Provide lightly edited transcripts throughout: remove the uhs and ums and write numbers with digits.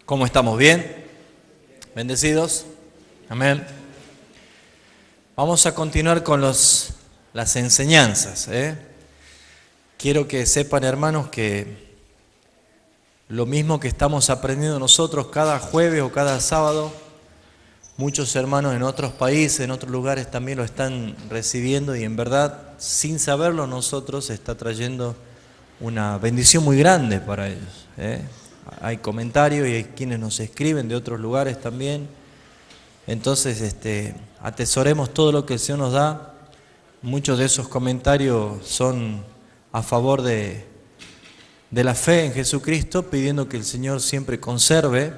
¿Cómo estamos? ¿Bien? ¿Bendecidos? Amén. Vamos a continuar con las enseñanzas. Quiero que sepan, hermanos, que lo mismo que estamos aprendiendo nosotros cada jueves o cada sábado, muchos hermanos en otros países, en otros lugares también lo están recibiendo y en verdad, sin saberlo nosotros, está trayendo una bendición muy grande para ellos. Hay comentarios y hay quienes nos escriben de otros lugares también. Entonces, atesoremos todo lo que el Señor nos da. Muchos de esos comentarios son a favor de la fe en Jesucristo, pidiendo que el Señor siempre conserve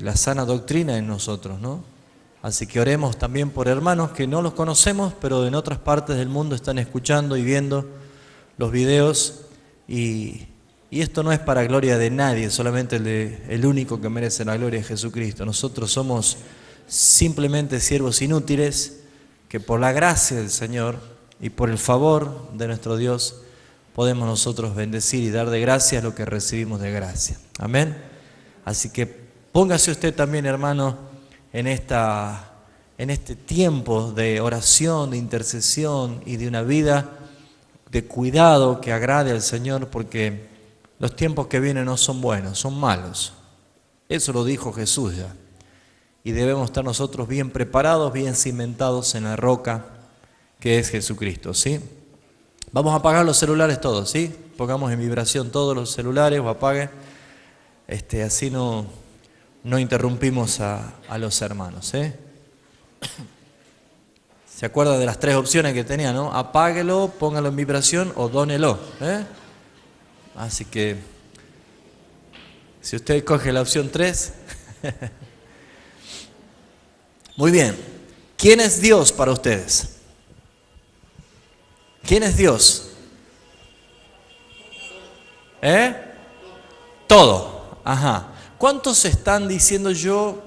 la sana doctrina en nosotros, ¿no? Así que oremos también por hermanos que no los conocemos, pero en otras partes del mundo están escuchando y viendo los videos y esto no es para gloria de nadie, solamente el único que merece la gloria es Jesucristo. Nosotros somos simplemente siervos inútiles que por la gracia del Señor y por el favor de nuestro Dios podemos nosotros bendecir y dar de gracia lo que recibimos de gracia. Amén. Así que póngase usted también, hermano, en este tiempo de oración, de intercesión y de una vida de cuidado que agrade al Señor, porque los tiempos que vienen no son buenos, son malos. Eso lo dijo Jesús ya. Y debemos estar nosotros bien preparados, bien cimentados en la roca que es Jesucristo, ¿sí? Vamos a apagar los celulares todos, ¿sí? Pongamos en vibración todos los celulares o apaguen. Así no interrumpimos a los hermanos, ¿eh? ¿Se acuerda de las 3 opciones que tenía, no? Apáguelo, póngalo en vibración o dónelo, ¿eh? Así que, si usted coge la opción 3, muy bien. ¿Quién es Dios para ustedes? ¿Quién es Dios? Todo. Ajá. ¿Cuántos están diciendo yo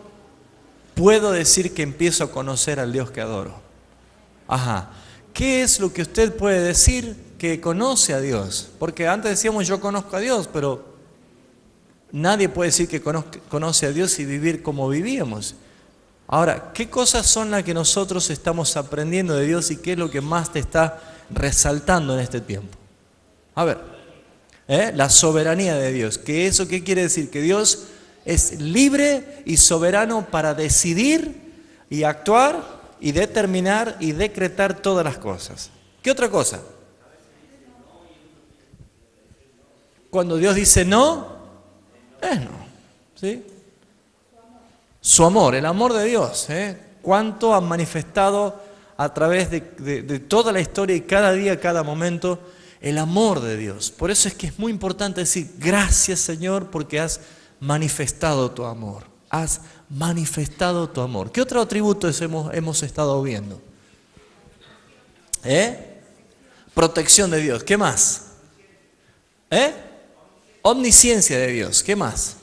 puedo decir que empiezo a conocer al Dios que adoro? Ajá. ¿Qué es lo que usted puede decir que conoce a Dios? Porque antes decíamos yo conozco a Dios, pero nadie puede decir que conoce a Dios y vivir como vivíamos. Ahora, ¿qué cosas son las que nosotros estamos aprendiendo de Dios y qué es lo que más te está resaltando en este tiempo? A ver, la soberanía de Dios. ¿Qué quiere decir? Que Dios es libre y soberano para decidir y actuar y determinar y decretar todas las cosas. ¿Qué otra cosa? Cuando Dios dice no, es no, ¿sí? Su amor, el amor de Dios, cuánto ha manifestado a través de toda la historia y cada día, cada momento, el amor de Dios. Por eso es que es muy importante decir gracias, Señor, porque has manifestado tu amor. Has manifestado tu amor. ¿Qué otro atributo hemos estado viendo? Protección de Dios. ¿Qué más? Omnisciencia de Dios. ¿Qué más?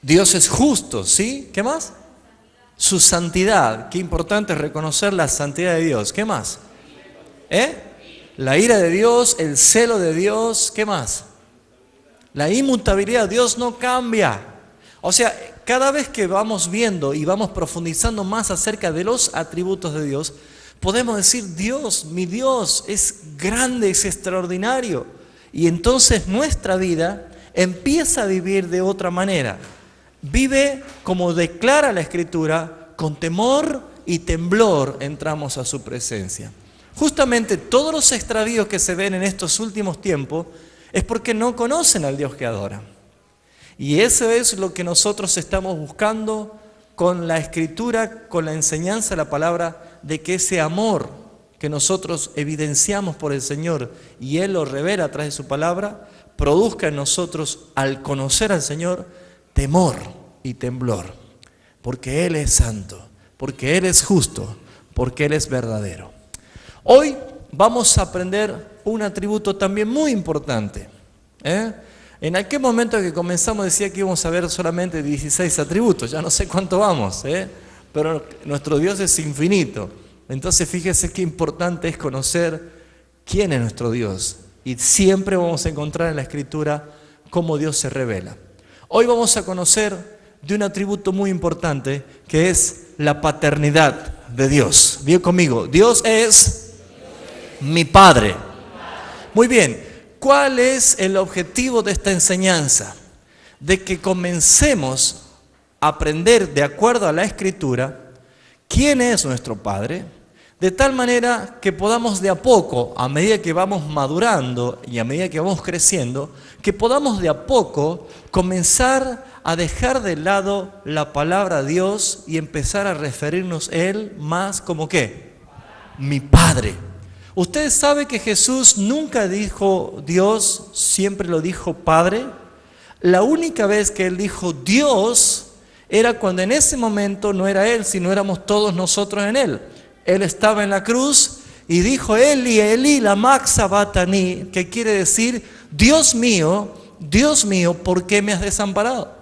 Dios es justo, ¿sí? ¿Qué más? Su santidad. Qué importante es reconocer la santidad de Dios. ¿Qué más? La ira de Dios, el celo de Dios. ¿Qué más? La inmutabilidad. Dios no cambia. O sea, cada vez que vamos viendo y vamos profundizando más acerca de los atributos de Dios, podemos decir, Dios, mi Dios, es grande, es extraordinario. Y entonces nuestra vida empieza a vivir de otra manera. Vive como declara la Escritura, con temor y temblor entramos a su presencia. Justamente todos los extravíos que se ven en estos últimos tiempos es porque no conocen al Dios que adoran. Y eso es lo que nosotros estamos buscando con la Escritura, con la enseñanza de la palabra, de que ese amor que nosotros evidenciamos por el Señor y Él lo revela a través de su palabra, produzca en nosotros, al conocer al Señor, temor y temblor, porque Él es santo, porque Él es justo, porque Él es verdadero. Hoy vamos a aprender un atributo también muy importante. En aquel momento que comenzamos decía que íbamos a ver solamente 16 atributos, ya no sé cuánto vamos, pero nuestro Dios es infinito. Entonces fíjese qué importante es conocer quién es nuestro Dios. Y siempre vamos a encontrar en la Escritura cómo Dios se revela. Hoy vamos a conocer de un atributo muy importante que es la paternidad de Dios. Bien conmigo, Dios es mi Padre. Muy bien, ¿cuál es el objetivo de esta enseñanza? De que comencemos a aprender de acuerdo a la Escritura quién es nuestro Padre, de tal manera que podamos de a poco, a medida que vamos madurando y a medida que vamos creciendo, que podamos de a poco comenzar a dejar de lado la palabra Dios y empezar a referirnos a Él más como ¿qué? Mi Padre. ¿Usted sabe que Jesús nunca dijo Dios, siempre lo dijo Padre? La única vez que Él dijo Dios era cuando en ese momento no era Él, sino éramos todos nosotros en Él. Él estaba en la cruz y dijo Eli, Eli, lama sabachthani, que quiere decir Dios mío, ¿por qué me has desamparado?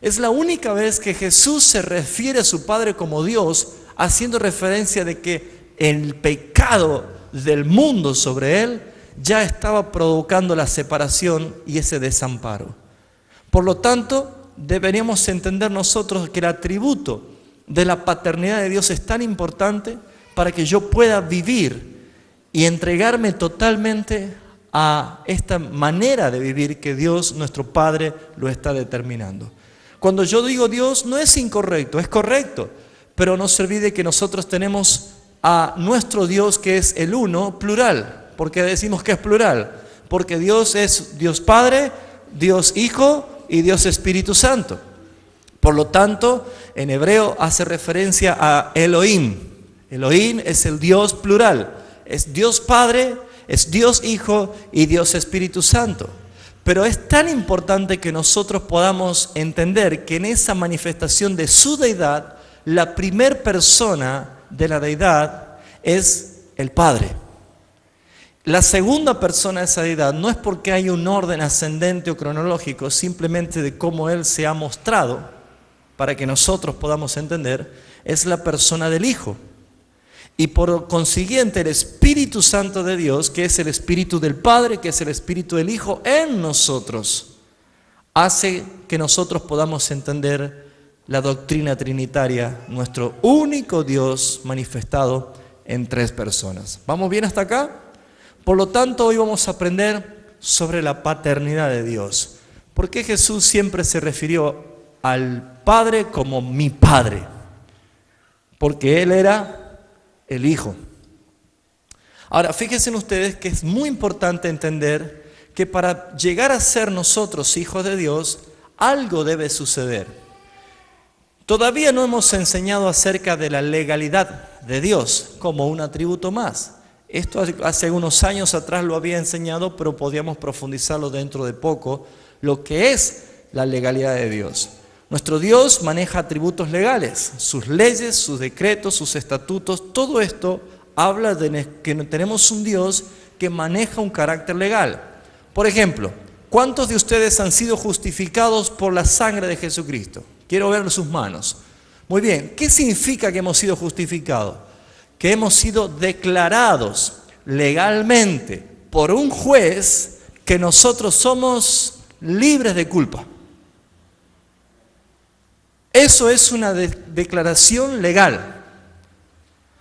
Es la única vez que Jesús se refiere a su Padre como Dios, haciendo referencia de que el pecado del mundo sobre Él ya estaba provocando la separación y ese desamparo. Por lo tanto, deberíamos entender nosotros que el atributo de la paternidad de Dios es tan importante para que yo pueda vivir y entregarme totalmente a esta manera de vivir que Dios, nuestro Padre, lo está determinando. Cuando yo digo Dios, no es incorrecto, es correcto, pero no se olvide que nosotros tenemos a nuestro Dios que es el uno, plural. ¿Por qué decimos que es plural? Porque Dios es Dios Padre, Dios Hijo y Dios Espíritu Santo. Por lo tanto, en hebreo hace referencia a Elohim. Elohim es el Dios plural, es Dios Padre, es Dios Hijo y Dios Espíritu Santo. Pero es tan importante que nosotros podamos entender que en esa manifestación de su deidad, la primer persona de la deidad es el Padre. La segunda persona de esa deidad no es porque hay un orden ascendente o cronológico, simplemente de cómo Él se ha mostrado, para que nosotros podamos entender, es la persona del Hijo. Y por consiguiente el Espíritu Santo de Dios, que es el Espíritu del Padre, que es el Espíritu del Hijo en nosotros, hace que nosotros podamos entender la doctrina trinitaria, nuestro único Dios manifestado en tres personas. ¿Vamos bien hasta acá? Por lo tanto, hoy vamos a aprender sobre la paternidad de Dios. ¿Por qué Jesús siempre se refirió al Padre como mi Padre? Porque Él era el Hijo. Ahora, fíjense ustedes que es muy importante entender que para llegar a ser nosotros hijos de Dios, algo debe suceder. Todavía no hemos enseñado acerca de la legalidad de Dios como un atributo más. Esto hace unos años atrás lo había enseñado, pero podíamos profundizarlo dentro de poco, lo que es la legalidad de Dios. Nuestro Dios maneja atributos legales, sus leyes, sus decretos, sus estatutos, todo esto habla de que tenemos un Dios que maneja un carácter legal. Por ejemplo, ¿cuántos de ustedes han sido justificados por la sangre de Jesucristo? Quiero ver sus manos. Muy bien, ¿qué significa que hemos sido justificados? Que hemos sido declarados legalmente por un juez que nosotros somos libres de culpa. Eso es una declaración legal.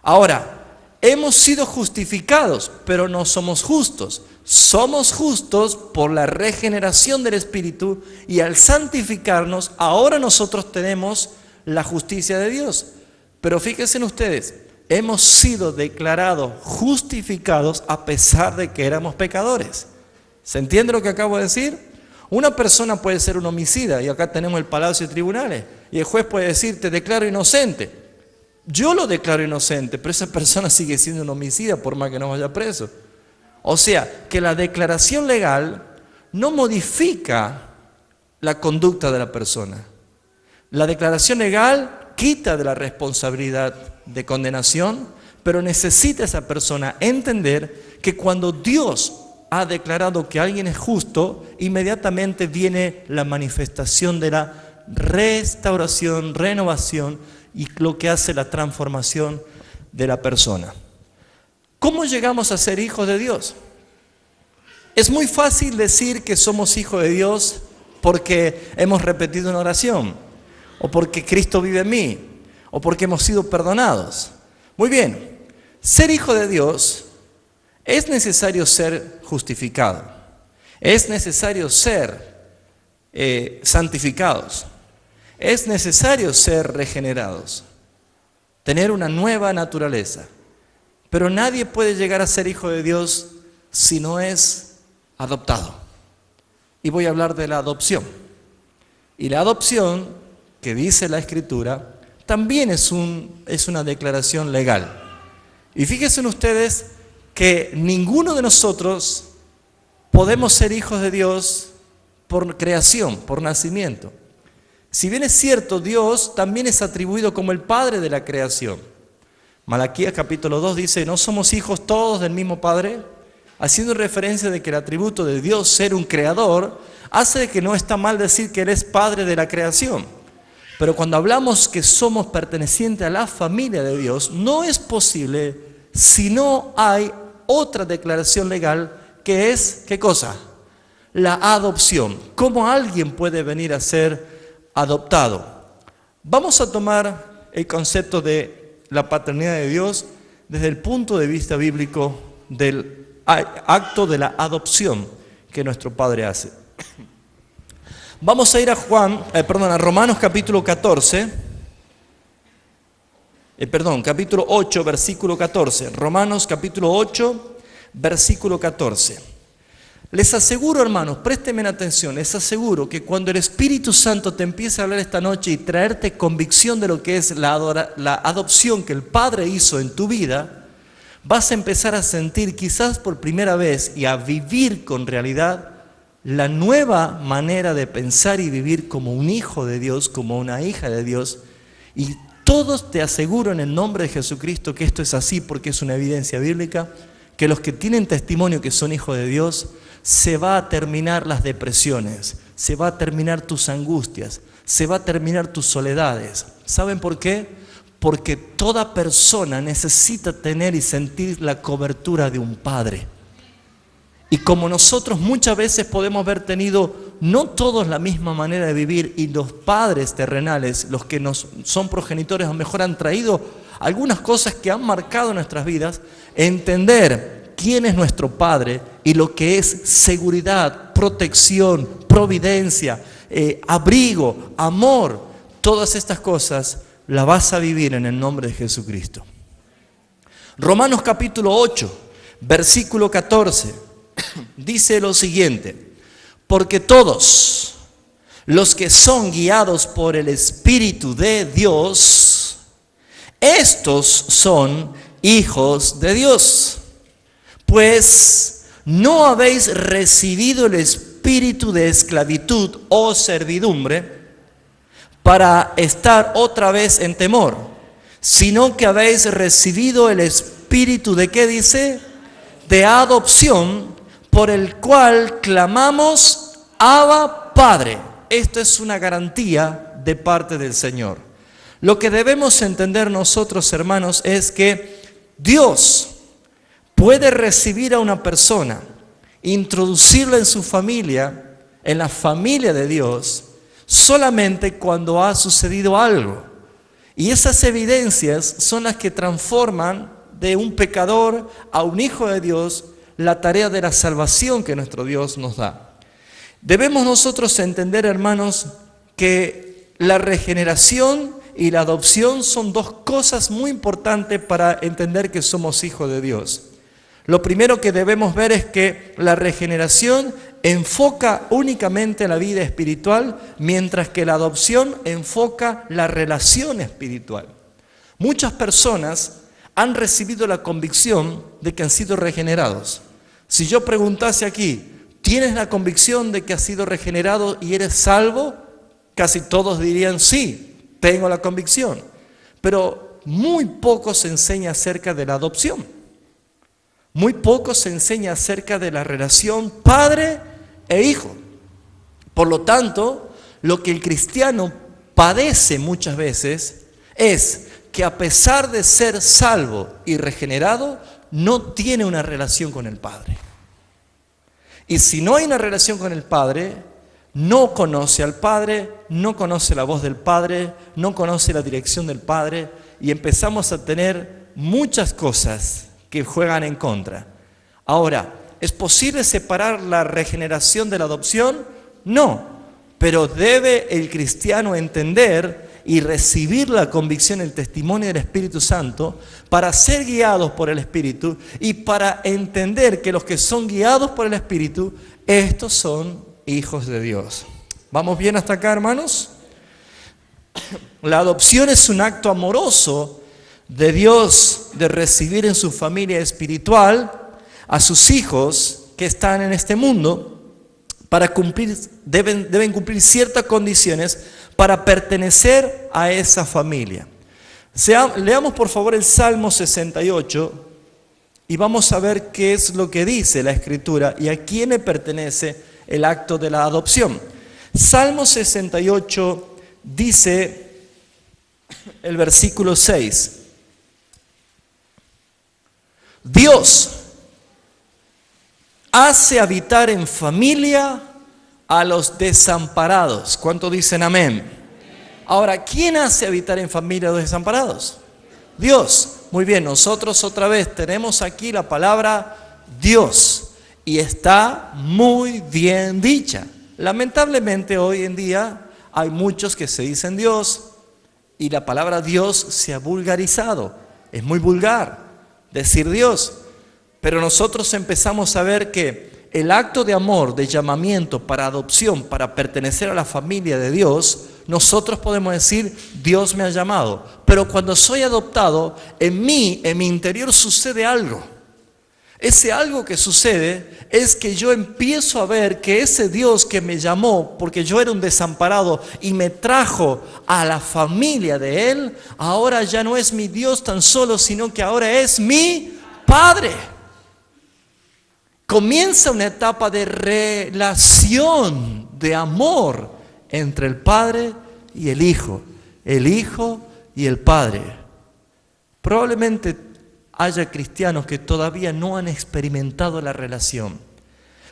Ahora, hemos sido justificados, pero no somos justos. Somos justos por la regeneración del Espíritu y al santificarnos, ahora nosotros tenemos la justicia de Dios. Pero fíjense ustedes, hemos sido declarados justificados a pesar de que éramos pecadores. ¿Se entiende lo que acabo de decir? Una persona puede ser un homicida, y acá tenemos el Palacio de Tribunales, y el juez puede decir, te declaro inocente. Yo lo declaro inocente, pero esa persona sigue siendo un homicida por más que no vaya preso. O sea, que la declaración legal no modifica la conducta de la persona. La declaración legal quita de la responsabilidad de condenación, pero necesita esa persona entender que cuando Dios ha declarado que alguien es justo, inmediatamente viene la manifestación de la restauración, renovación y lo que hace la transformación de la persona. ¿Cómo llegamos a ser hijos de Dios? Es muy fácil decir que somos hijos de Dios porque hemos repetido una oración, o porque Cristo vive en mí, o porque hemos sido perdonados. Muy bien, ser hijo de Dios es necesario ser justificado, es necesario ser santificados, es necesario ser regenerados, tener una nueva naturaleza. Pero nadie puede llegar a ser hijo de Dios si no es adoptado. Y voy a hablar de la adopción. Y la adopción, que dice la Escritura, también es una declaración legal. Y fíjense ustedes que ninguno de nosotros podemos ser hijos de Dios por creación, por nacimiento. Si bien es cierto, Dios también es atribuido como el Padre de la creación. Malaquías capítulo 2 dice, ¿no somos hijos todos del mismo Padre? Haciendo referencia de que el atributo de Dios ser un creador hace que no está mal decir que Él es Padre de la creación. Pero cuando hablamos que somos pertenecientes a la familia de Dios, no es posible si no hay otra declaración legal que es, ¿qué cosa? La adopción. ¿Cómo alguien puede venir a ser adoptado? Vamos a tomar el concepto de la paternidad de Dios desde el punto de vista bíblico del acto de la adopción que nuestro Padre hace. Vamos a ir a Romanos capítulo 8, versículo 14. Romanos capítulo 8, versículo 14. Les aseguro, hermanos, préstenme atención, les aseguro que cuando el Espíritu Santo te empiece a hablar esta noche y traerte convicción de lo que es la adopción que el Padre hizo en tu vida, vas a empezar a sentir quizás por primera vez y a vivir con realidad la nueva manera de pensar y vivir como un hijo de Dios, como una hija de Dios. Y todos te aseguro en el nombre de Jesucristo que esto es así porque es una evidencia bíblica, que los que tienen testimonio que son hijos de Dios, se va a terminar las depresiones, se va a terminar tus angustias, se va a terminar tus soledades. ¿Saben por qué? Porque toda persona necesita tener y sentir la cobertura de un padre. Y como nosotros muchas veces podemos haber tenido, no todos la misma manera de vivir, y los padres terrenales, los que nos son progenitores, a lo mejor han traído algunas cosas que han marcado nuestras vidas, entender quién es nuestro Padre y lo que es seguridad, protección, providencia, abrigo, amor, todas estas cosas las vas a vivir en el nombre de Jesucristo. Romanos capítulo 8, versículo 14. Dice lo siguiente: porque todos los que son guiados por el Espíritu de Dios, estos son hijos de Dios. Pues no habéis recibido el espíritu de esclavitud o servidumbre para estar otra vez en temor, sino que habéis recibido el espíritu de, ¿qué dice? De adopción, por el cual clamamos, Abba, Padre. Esto es una garantía de parte del Señor. Lo que debemos entender nosotros, hermanos, es que Dios puede recibir a una persona, introducirla en su familia, en la familia de Dios, solamente cuando ha sucedido algo. Y esas evidencias son las que transforman de un pecador a un hijo de Dios la tarea de la salvación que nuestro Dios nos da. Debemos nosotros entender, hermanos, que la regeneración y la adopción son dos cosas muy importantes para entender que somos hijos de Dios. Lo primero que debemos ver es que la regeneración enfoca únicamente la vida espiritual, mientras que la adopción enfoca la relación espiritual. Muchas personas han recibido la convicción de que han sido regenerados. Si yo preguntase aquí, ¿tienes la convicción de que has sido regenerado y eres salvo? Casi todos dirían sí, tengo la convicción. Pero muy poco se enseña acerca de la adopción. Muy poco se enseña acerca de la relación padre e hijo. Por lo tanto, lo que el cristiano padece muchas veces es que a pesar de ser salvo y regenerado, no tiene una relación con el Padre. Y si no hay una relación con el Padre, no conoce al Padre, no conoce la voz del Padre, no conoce la dirección del Padre, y empezamos a tener muchas cosas que juegan en contra. Ahora, ¿es posible separar la regeneración de la adopción? No, pero debe el cristiano entender y recibir la convicción, el testimonio del Espíritu Santo para ser guiados por el Espíritu y para entender que los que son guiados por el Espíritu, estos son hijos de Dios. ¿Vamos bien hasta acá, hermanos? La adopción es un acto amoroso de Dios de recibir en su familia espiritual a sus hijos que están en este mundo. Para cumplir, deben cumplir ciertas condiciones para pertenecer a esa familia. Leamos por favor el Salmo 68 y vamos a ver qué es lo que dice la Escritura y a quién le pertenece el acto de la adopción. Salmo 68 dice el versículo 6. Dios hace habitar en familia a los desamparados. ¿Cuántos dicen amén? Ahora, ¿quién hace habitar en familia a los desamparados? Dios. Muy bien, nosotros otra vez tenemos aquí la palabra Dios y está muy bien dicha. Lamentablemente hoy en día hay muchos que se dicen Dios y la palabra Dios se ha vulgarizado. Es muy vulgar decir Dios. Pero nosotros empezamos a ver que el acto de amor, de llamamiento para adopción, para pertenecer a la familia de Dios, nosotros podemos decir, Dios me ha llamado. Pero cuando soy adoptado, en mi interior sucede algo. Ese algo que sucede es que yo empiezo a ver que ese Dios que me llamó, porque yo era un desamparado y me trajo a la familia de Él, ahora ya no es mi Dios tan solo, sino que ahora es mi Padre. Comienza una etapa de relación, de amor entre el Padre y el Hijo y el Padre. Probablemente haya cristianos que todavía no han experimentado la relación.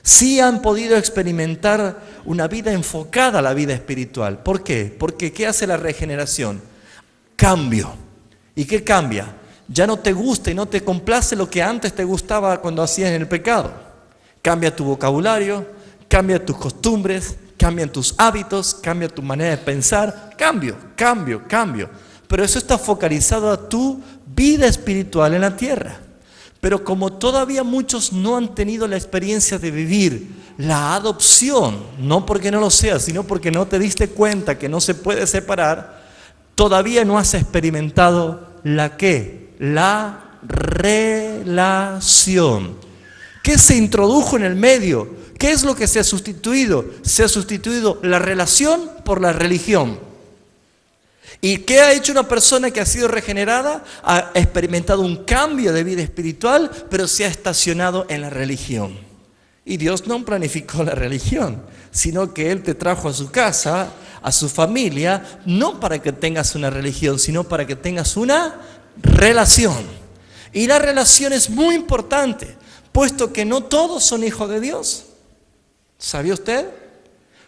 Sí han podido experimentar una vida enfocada a la vida espiritual. ¿Por qué? Porque ¿qué hace la regeneración? Cambio. ¿Y qué cambia? Ya no te gusta y no te complace lo que antes te gustaba cuando hacías el pecado. Cambia tu vocabulario, cambia tus costumbres, cambian tus hábitos, cambia tu manera de pensar. Cambio. Pero eso está focalizado a tu vida espiritual en la tierra. Pero como todavía muchos no han tenido la experiencia de vivir la adopción, no porque no lo sea, sino porque no te diste cuenta que no se puede separar, todavía no has experimentado la ¿qué? La relación. ¿Qué se introdujo en el medio? ¿Qué es lo que se ha sustituido? Se ha sustituido la relación por la religión. ¿Y qué ha hecho una persona que ha sido regenerada? Ha experimentado un cambio de vida espiritual, pero se ha estacionado en la religión. Y Dios no planificó la religión, sino que Él te trajo a su casa, a su familia, no para que tengas una religión, sino para que tengas una relación. Y la relación es muy importante, puesto que no todos son hijos de Dios. ¿Sabía usted?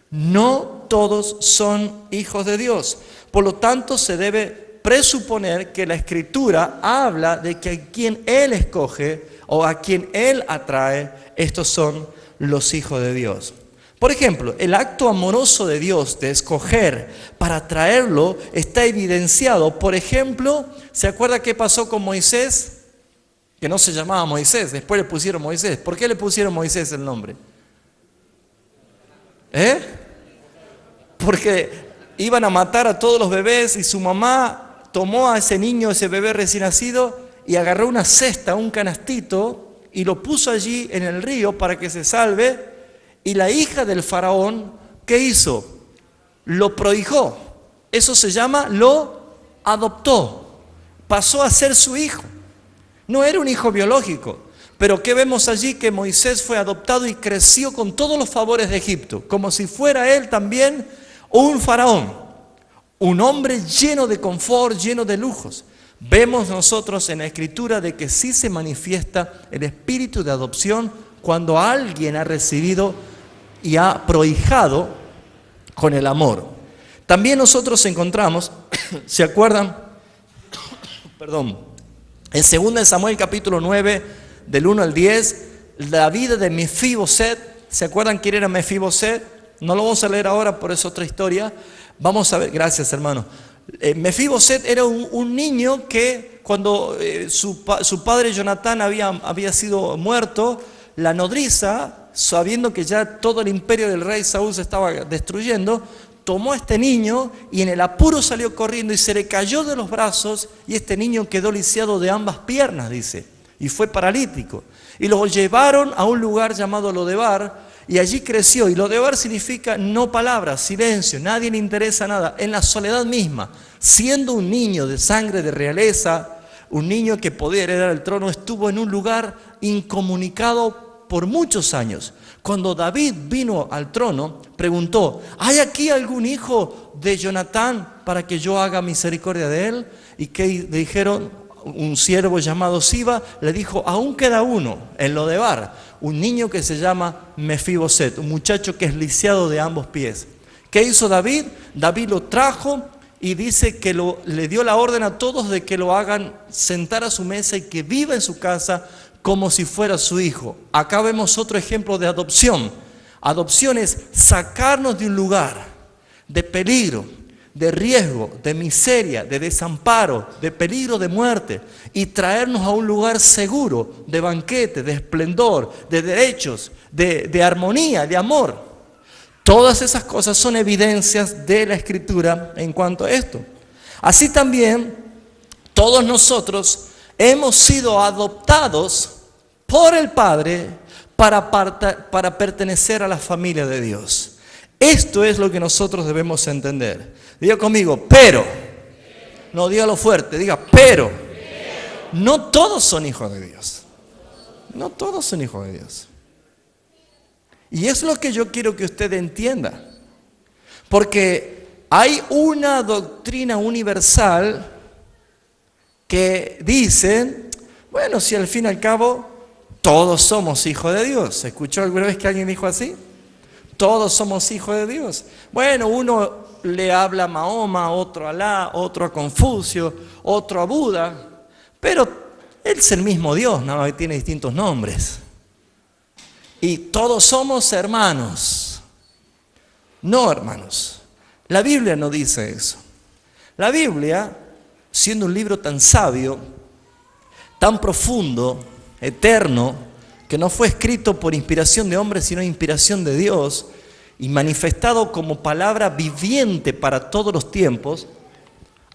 No todos son hijos de Dios. Por lo tanto, se debe presuponer que la Escritura habla de que a quien Él escoge o a quien Él atrae, estos son los hijos de Dios. Por ejemplo, el acto amoroso de Dios de escoger para traerlo está evidenciado. Por ejemplo, ¿se acuerda qué pasó con Moisés? Que no se llamaba Moisés, después le pusieron Moisés. ¿Por qué le pusieron Moisés el nombre? Porque iban a matar a todos los bebés y su mamá tomó a ese niño, ese bebé recién nacido, y agarró una cesta, un canastito, y lo puso allí en el río para que se salve. Y la hija del faraón, ¿qué hizo? Lo prohijó. Eso se llama, lo adoptó. Pasó a ser su hijo. No era un hijo biológico. Pero ¿qué vemos allí? Que Moisés fue adoptado y creció con todos los favores de Egipto, como si fuera él también un faraón, un hombre lleno de confort, lleno de lujos. Vemos nosotros en la Escritura de que sí se manifiesta el espíritu de adopción cuando alguien ha recibido y ha prohijado con el amor. También nosotros encontramos, ¿se acuerdan? Perdón. En 2 Samuel capítulo 9, del 1 al 10, la vida de Mefiboset. ¿Se acuerdan quién era Mefiboset? No lo vamos a leer ahora, por eso otra historia. Vamos a ver, gracias hermano. Mefiboset era un niño que cuando su padre Jonatán había sido muerto, la nodriza, sabiendo que ya todo el imperio del rey Saúl se estaba destruyendo, tomó a este niño y en el apuro salió corriendo y se le cayó de los brazos y este niño quedó lisiado de ambas piernas, dice, y fue paralítico. Y lo llevaron a un lugar llamado Lodebar y allí creció. Y Lodebar significa no palabras, silencio, nadie le interesa nada, en la soledad misma. Siendo un niño de sangre de realeza, un niño que podía heredar el trono, estuvo en un lugar incomunicado por muchos años. Cuando David vino al trono, preguntó, ¿hay aquí algún hijo de Jonatán para que yo haga misericordia de él? Y que le dijeron, un siervo llamado Siba le dijo, aún queda uno en Lodebar, un niño que se llama Mefiboset, un muchacho que es lisiado de ambos pies. ¿Qué hizo David? David lo trajo y dice que le dio la orden a todos de que lo hagan sentar a su mesa y que viva en su casa como si fuera su hijo. Acá vemos otro ejemplo de adopción. Adopción es sacarnos de un lugar de peligro, de riesgo, de miseria, de desamparo, de peligro de muerte y traernos a un lugar seguro, de banquete, de esplendor, de derechos, de armonía, de amor. Todas esas cosas son evidencias de la Escritura en cuanto a esto. Así también, todos nosotros hemos sido adoptados por el Padre para pertenecer a la familia de Dios. Esto es lo que nosotros debemos entender. Diga conmigo, pero. No, dígalo fuerte, diga, pero. No todos son hijos de Dios. No todos son hijos de Dios. Y es lo que yo quiero que usted entienda. Porque hay una doctrina universal que dice, bueno, si al fin y al cabo todos somos hijos de Dios. ¿Escuchó alguna vez que alguien dijo así? Todos somos hijos de Dios. Bueno, uno le habla a Mahoma, otro a Alá, otro a Confucio, otro a Buda, pero él es el mismo Dios, nada más que tiene distintos nombres. Y todos somos hermanos. No, hermanos. La Biblia no dice eso. La Biblia, siendo un libro tan sabio, tan profundo, eterno, que no fue escrito por inspiración de hombres, sino inspiración de Dios, y manifestado como palabra viviente para todos los tiempos,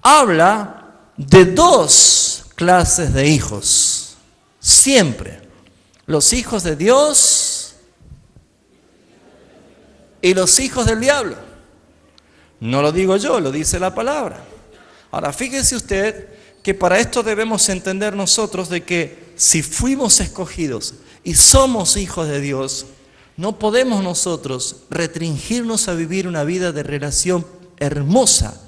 habla de dos clases de hijos. Siempre. Los hijos de Dios y los hijos del diablo. No lo digo yo, lo dice la palabra. Ahora, fíjese usted que para esto debemos entender nosotros de que si fuimos escogidos y somos hijos de Dios, no podemos nosotros restringirnos a vivir una vida de relación hermosa,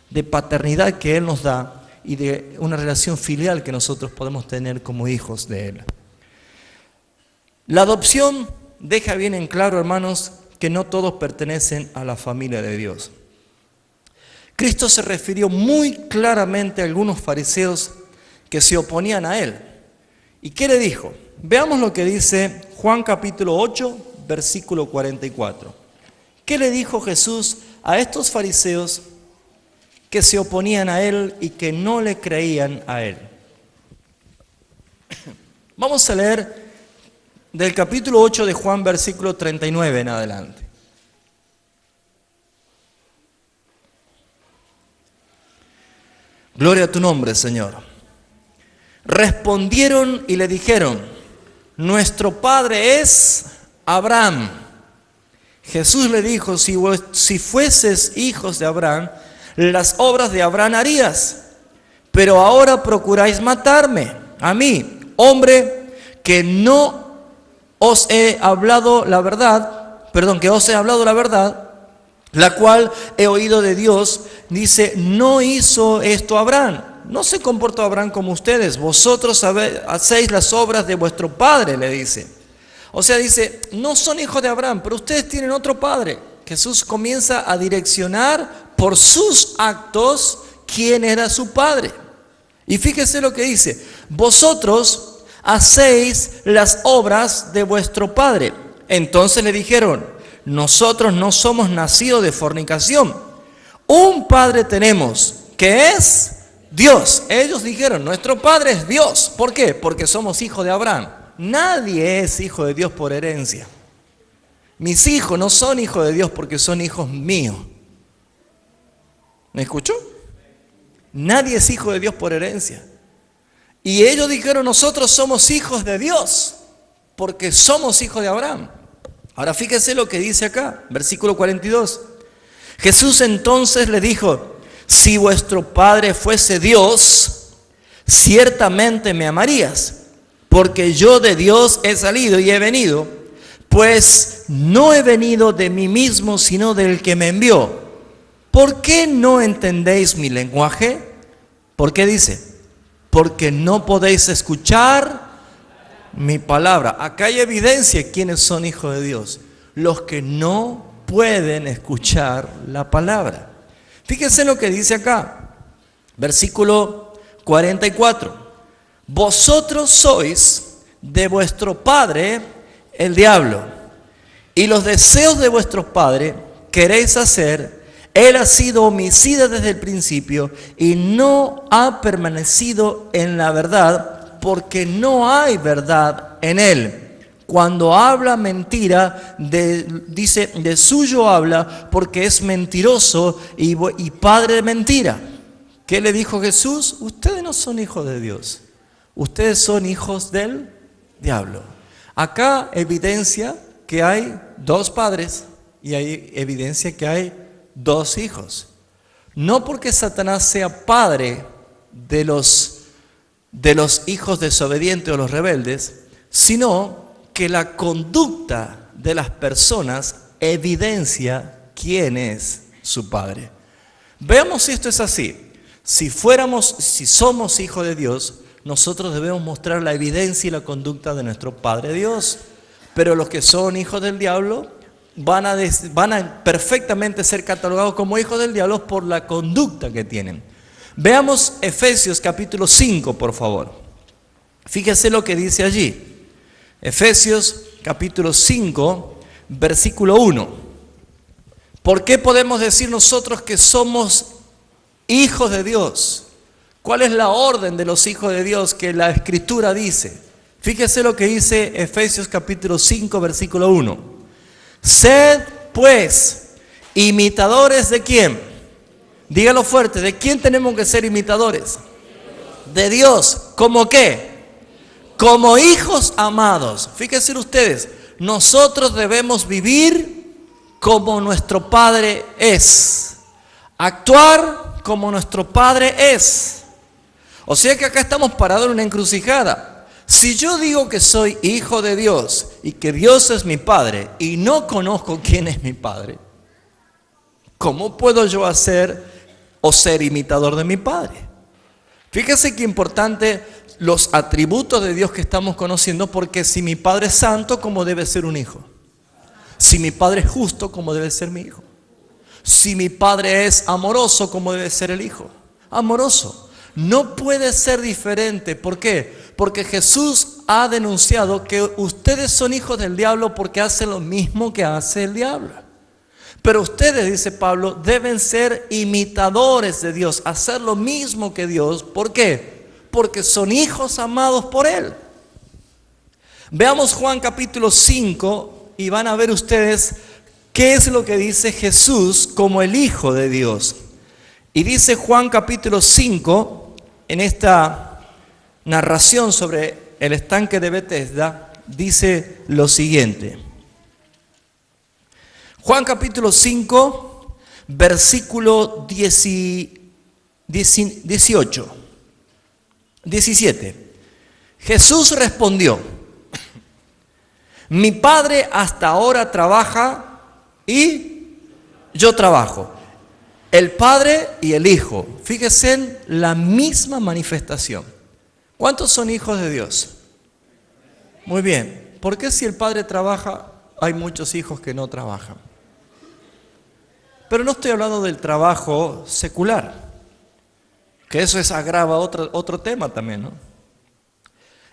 de paternidad que Él nos da y de una relación filial que nosotros podemos tener como hijos de Él. La adopción deja bien en claro, hermanos, que no todos pertenecen a la familia de Dios. Cristo se refirió muy claramente a algunos fariseos que se oponían a Él. ¿Y qué le dijo? Veamos lo que dice Juan capítulo 8, versículo 44. ¿Qué le dijo Jesús a estos fariseos que se oponían a Él y que no le creían a Él? Vamos a leer del capítulo 8 de Juan, versículo 39 en adelante. Gloria a tu nombre, Señor. Respondieron y le dijeron, nuestro padre es Abraham. Jesús le dijo, si fueses hijos de Abraham, las obras de Abraham harías. Pero ahora procuráis matarme, a mí, hombre, que no os he hablado la verdad, que os he hablado la verdad, la cual he oído de Dios. Dice, no hizo esto Abraham, no se comportó Abraham como ustedes, vosotros hacéis las obras de vuestro padre, le dice. O sea, dice, no son hijos de Abraham, pero ustedes tienen otro padre. Jesús comienza a direccionar por sus actos quién era su padre. Y fíjese lo que dice, vosotros hacéis las obras de vuestro padre. Entonces le dijeron, nosotros no somos nacidos de fornicación. Un padre tenemos, que es Dios. Ellos dijeron, nuestro padre es Dios. ¿Por qué? Porque somos hijos de Abraham. Nadie es hijo de Dios por herencia. Mis hijos no son hijos de Dios porque son hijos míos. ¿Me escuchó? Nadie es hijo de Dios por herencia. Y ellos dijeron, nosotros somos hijos de Dios porque somos hijos de Abraham. Ahora fíjese lo que dice acá, versículo 42. Jesús entonces le dijo, si vuestro Padre fuese Dios, ciertamente me amarías, porque yo de Dios he salido y he venido, pues no he venido de mí mismo, sino del que me envió. ¿Por qué no entendéis mi lenguaje? ¿Por qué dice? Porque no podéis escuchar mi palabra. Acá hay evidencia de quiénes son hijos de Dios. Los que no pueden escuchar la palabra. Fíjense lo que dice acá. Versículo 44. Vosotros sois de vuestro padre el diablo, y los deseos de vuestro padre queréis hacer. Él ha sido homicida desde el principio y no ha permanecido en la verdad, porque no hay verdad en él. Cuando habla mentira, dice, de suyo habla, porque es mentiroso y padre de mentira. ¿Qué le dijo Jesús? Ustedes no son hijos de Dios, ustedes son hijos del diablo. Acá evidencia que hay dos padres y hay evidencia que hay dos hijos. No porque Satanás sea padre de los hijos desobedientes o los rebeldes, sino que la conducta de las personas evidencia quién es su padre. Veamos si esto es así. Si somos hijos de Dios, nosotros debemos mostrar la evidencia y la conducta de nuestro Padre Dios. Pero los que son hijos del diablo van a perfectamente ser catalogados como hijos del diablo por la conducta que tienen. Veamos Efesios capítulo 5, por favor. Fíjese lo que dice allí. Efesios capítulo 5, versículo 1. ¿Por qué podemos decir nosotros que somos hijos de Dios? ¿Cuál es la orden de los hijos de Dios que la Escritura dice? Fíjese lo que dice Efesios capítulo 5, versículo 1. Sed, pues, imitadores ¿de quién? Dígalo fuerte, ¿de quién tenemos que ser imitadores? De Dios. ¿Cómo qué? Como hijos amados. Fíjense ustedes, nosotros debemos vivir como nuestro Padre es. Actuar como nuestro Padre es. O sea que acá estamos parados en una encrucijada. Si yo digo que soy hijo de Dios y que Dios es mi Padre y no conozco quién es mi Padre, ¿cómo puedo yo hacer o ser imitador de mi Padre? Fíjese qué importante los atributos de Dios que estamos conociendo, porque si mi Padre es santo, ¿cómo debe ser un hijo? Si mi Padre es justo, ¿cómo debe ser mi hijo? Si mi Padre es amoroso, ¿cómo debe ser el hijo? Amoroso. No puede ser diferente. ¿Por qué? Porque Jesús ha denunciado que ustedes son hijos del diablo porque hacen lo mismo que hace el diablo. Pero ustedes, dice Pablo, deben ser imitadores de Dios, hacer lo mismo que Dios. ¿Por qué? Porque son hijos amados por Él. Veamos Juan capítulo 5 y van a ver ustedes qué es lo que dice Jesús como el Hijo de Dios. Y dice Juan capítulo 5, en esta narración sobre el estanque de Betesda, dice lo siguiente. Juan capítulo 5, versículo 17. Jesús respondió: mi Padre hasta ahora trabaja y yo trabajo. El Padre y el Hijo, fíjense en la misma manifestación. ¿Cuántos son hijos de Dios? Muy bien. ¿por qué si el padre trabaja, hay muchos hijos que no trabajan? Pero no estoy hablando del trabajo secular, que eso agrava otro tema también, ¿no?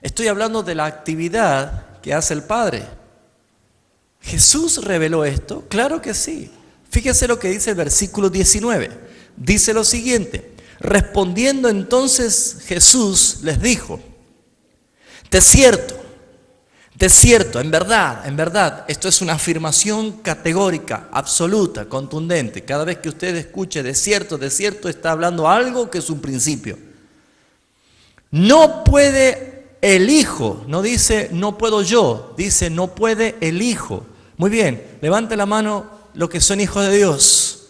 Estoy hablando de la actividad que hace el padre. ¿Jesús reveló esto? Claro que sí. Fíjese lo que dice el versículo 19. Dice lo siguiente: respondiendo entonces Jesús les dijo: de cierto, en verdad, esto es una afirmación categórica, absoluta, contundente. Cada vez que usted escuche de cierto, está hablando algo que es un principio. No puede el Hijo, no dice no puedo yo, dice no puede el Hijo. Muy bien, levante la mano los que son hijos de Dios.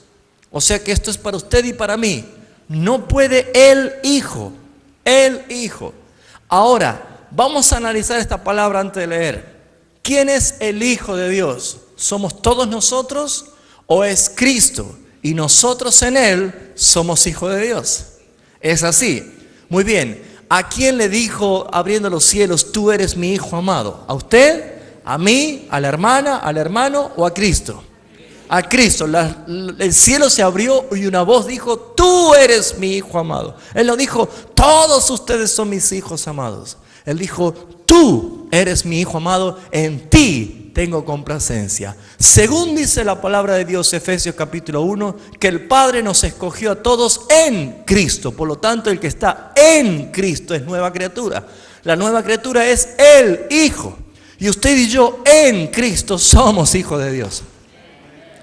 O sea que esto es para usted y para mí. No puede el Hijo. Ahora, vamos a analizar esta palabra antes de leer. ¿Quién es el Hijo de Dios? ¿Somos todos nosotros o es Cristo? Y nosotros en Él somos hijos de Dios. Es así. Muy bien. ¿A quién le dijo abriendo los cielos, tú eres mi Hijo amado? ¿A usted? ¿A mí? ¿A la hermana? ¿Al hermano? ¿O a Cristo? A Cristo. El cielo se abrió y una voz dijo, tú eres mi Hijo amado. Él no dijo, todos ustedes son mis hijos amados. Él dijo, tú eres mi Hijo amado, en ti tengo complacencia. Según dice la palabra de Dios, Efesios capítulo 1, que el Padre nos escogió a todos en Cristo. Por lo tanto, el que está en Cristo es nueva criatura. La nueva criatura es el Hijo. Y usted y yo en Cristo somos hijos de Dios.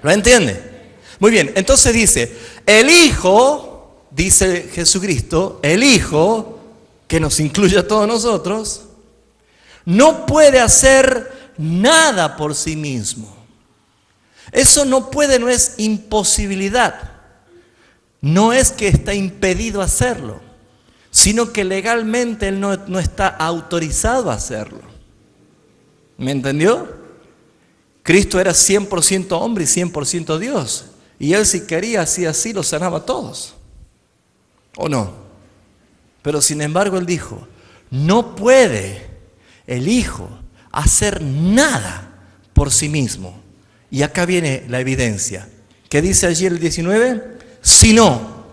¿Lo entiende? Muy bien, entonces dice, el Hijo, dice Jesucristo, el Hijo, que nos incluye a todos nosotros, no puede hacer nada por sí mismo. Eso no es imposibilidad. No es que está impedido hacerlo, sino que legalmente él no está autorizado a hacerlo. ¿Me entendió? Cristo era 100% hombre y 100% Dios. Y él si quería, así los sanaba a todos. ¿O no? Pero sin embargo él dijo, no puede el Hijo hacer nada por sí mismo. Y acá viene la evidencia. ¿Qué dice allí el 19? Sino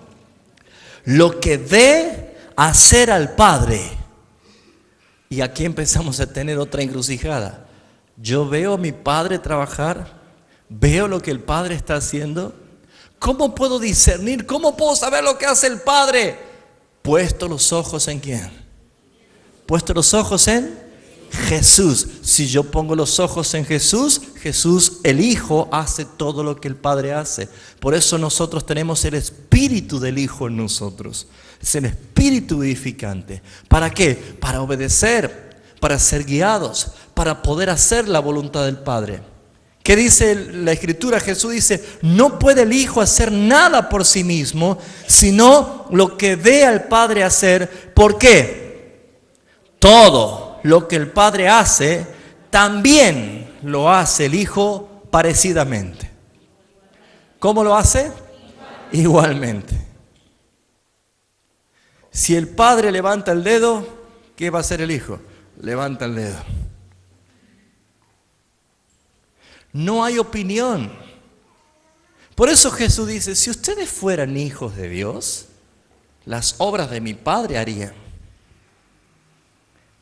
lo que ve hacer al Padre. Y aquí empezamos a tener otra encrucijada. Yo veo a mi Padre trabajar, veo lo que el Padre está haciendo. ¿Cómo puedo discernir? ¿Cómo puedo saber lo que hace el Padre? Puesto los ojos en ¿quién? Puesto los ojos en Jesús. Si yo pongo los ojos en Jesús, Jesús, el Hijo, hace todo lo que el Padre hace. Por eso nosotros tenemos el Espíritu del Hijo en nosotros. Es el Espíritu vivificante. ¿Para qué? Para obedecer, para ser guiados, para poder hacer la voluntad del Padre. ¿Qué dice la Escritura? Jesús dice, no puede el Hijo hacer nada por sí mismo, sino lo que ve al Padre hacer. ¿Por qué? Todo lo que el Padre hace, también lo hace el Hijo parecidamente. ¿Cómo lo hace? Igualmente. Si el Padre levanta el dedo, ¿qué va a hacer el Hijo? Levanta el dedo. No hay opinión. Por eso Jesús dice, si ustedes fueran hijos de Dios, las obras de mi Padre harían.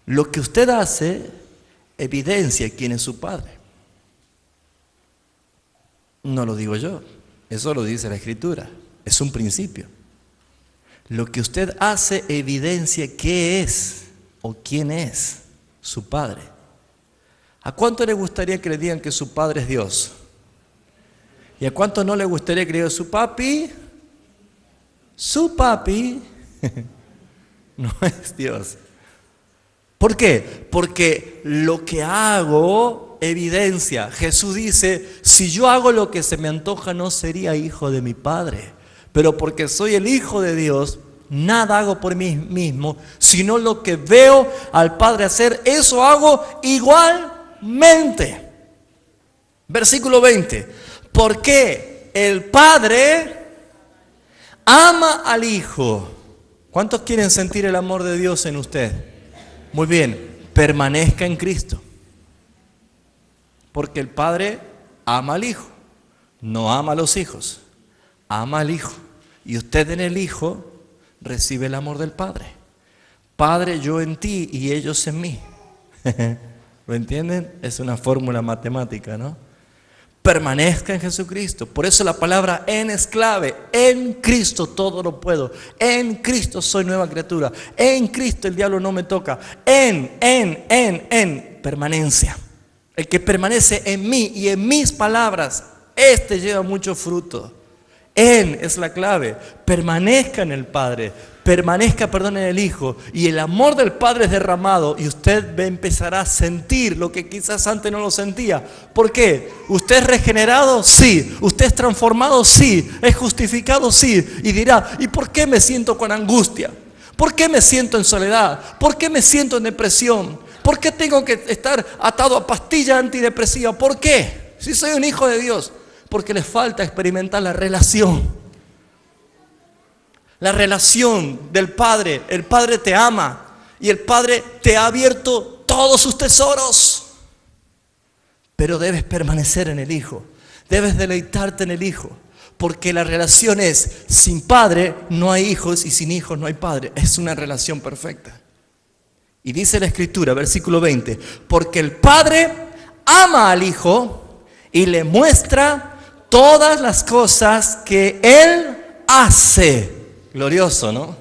Lo que usted hace evidencia quién es su Padre. No lo digo yo, eso lo dice la Escritura, es un principio. Lo que usted hace evidencia qué es o quién es su Padre. ¿A cuánto le gustaría que le digan que su Padre es Dios? ¿Y a cuánto no le gustaría que le digan su papi? Su papi no es Dios. ¿Por qué? Porque lo que hago evidencia. Jesús dice, si yo hago lo que se me antoja no sería hijo de mi Padre. Pero porque soy el Hijo de Dios, nada hago por mí mismo, sino lo que veo al Padre hacer, eso hago igualmente. Versículo 20. Porque el Padre ama al Hijo. ¿Cuántos quieren sentir el amor de Dios en usted? Muy bien, permanezca en Cristo. Porque el Padre ama al Hijo. No ama a los hijos, ama al Hijo. Y usted en el Hijo recibe el amor del Padre. Padre, yo en ti y ellos en mí. ¿Lo entienden? Es una fórmula matemática, ¿no? Permanezca en Jesucristo. Por eso la palabra en es clave. En Cristo todo lo puedo. En Cristo soy nueva criatura. En Cristo el diablo no me toca. En permanencia. El que permanece en mí y en mis palabras, este lleva mucho fruto. En es la clave. Permanezca en el Padre. Permanezca, en el Hijo. Y el amor del Padre es derramado. Y usted empezará a sentir lo que quizás antes no lo sentía. ¿Por qué? ¿Usted es regenerado? Sí. ¿Usted es transformado? Sí. ¿Es justificado? Sí. Y dirá, ¿y por qué me siento con angustia? ¿Por qué me siento en soledad? ¿Por qué me siento en depresión? ¿Por qué tengo que estar atado a pastilla antidepresiva? ¿Por qué? Si soy un hijo de Dios. Porque le falta experimentar la relación. La relación del Padre. El Padre te ama. Y el Padre te ha abierto todos sus tesoros. Pero debes permanecer en el Hijo. Debes deleitarte en el Hijo. Porque la relación es, sin Padre no hay hijos y sin hijos no hay Padre. Es una relación perfecta. Y dice la Escritura, versículo 20, porque el Padre ama al Hijo y le muestra todas las cosas que Él hace. Glorioso, ¿no?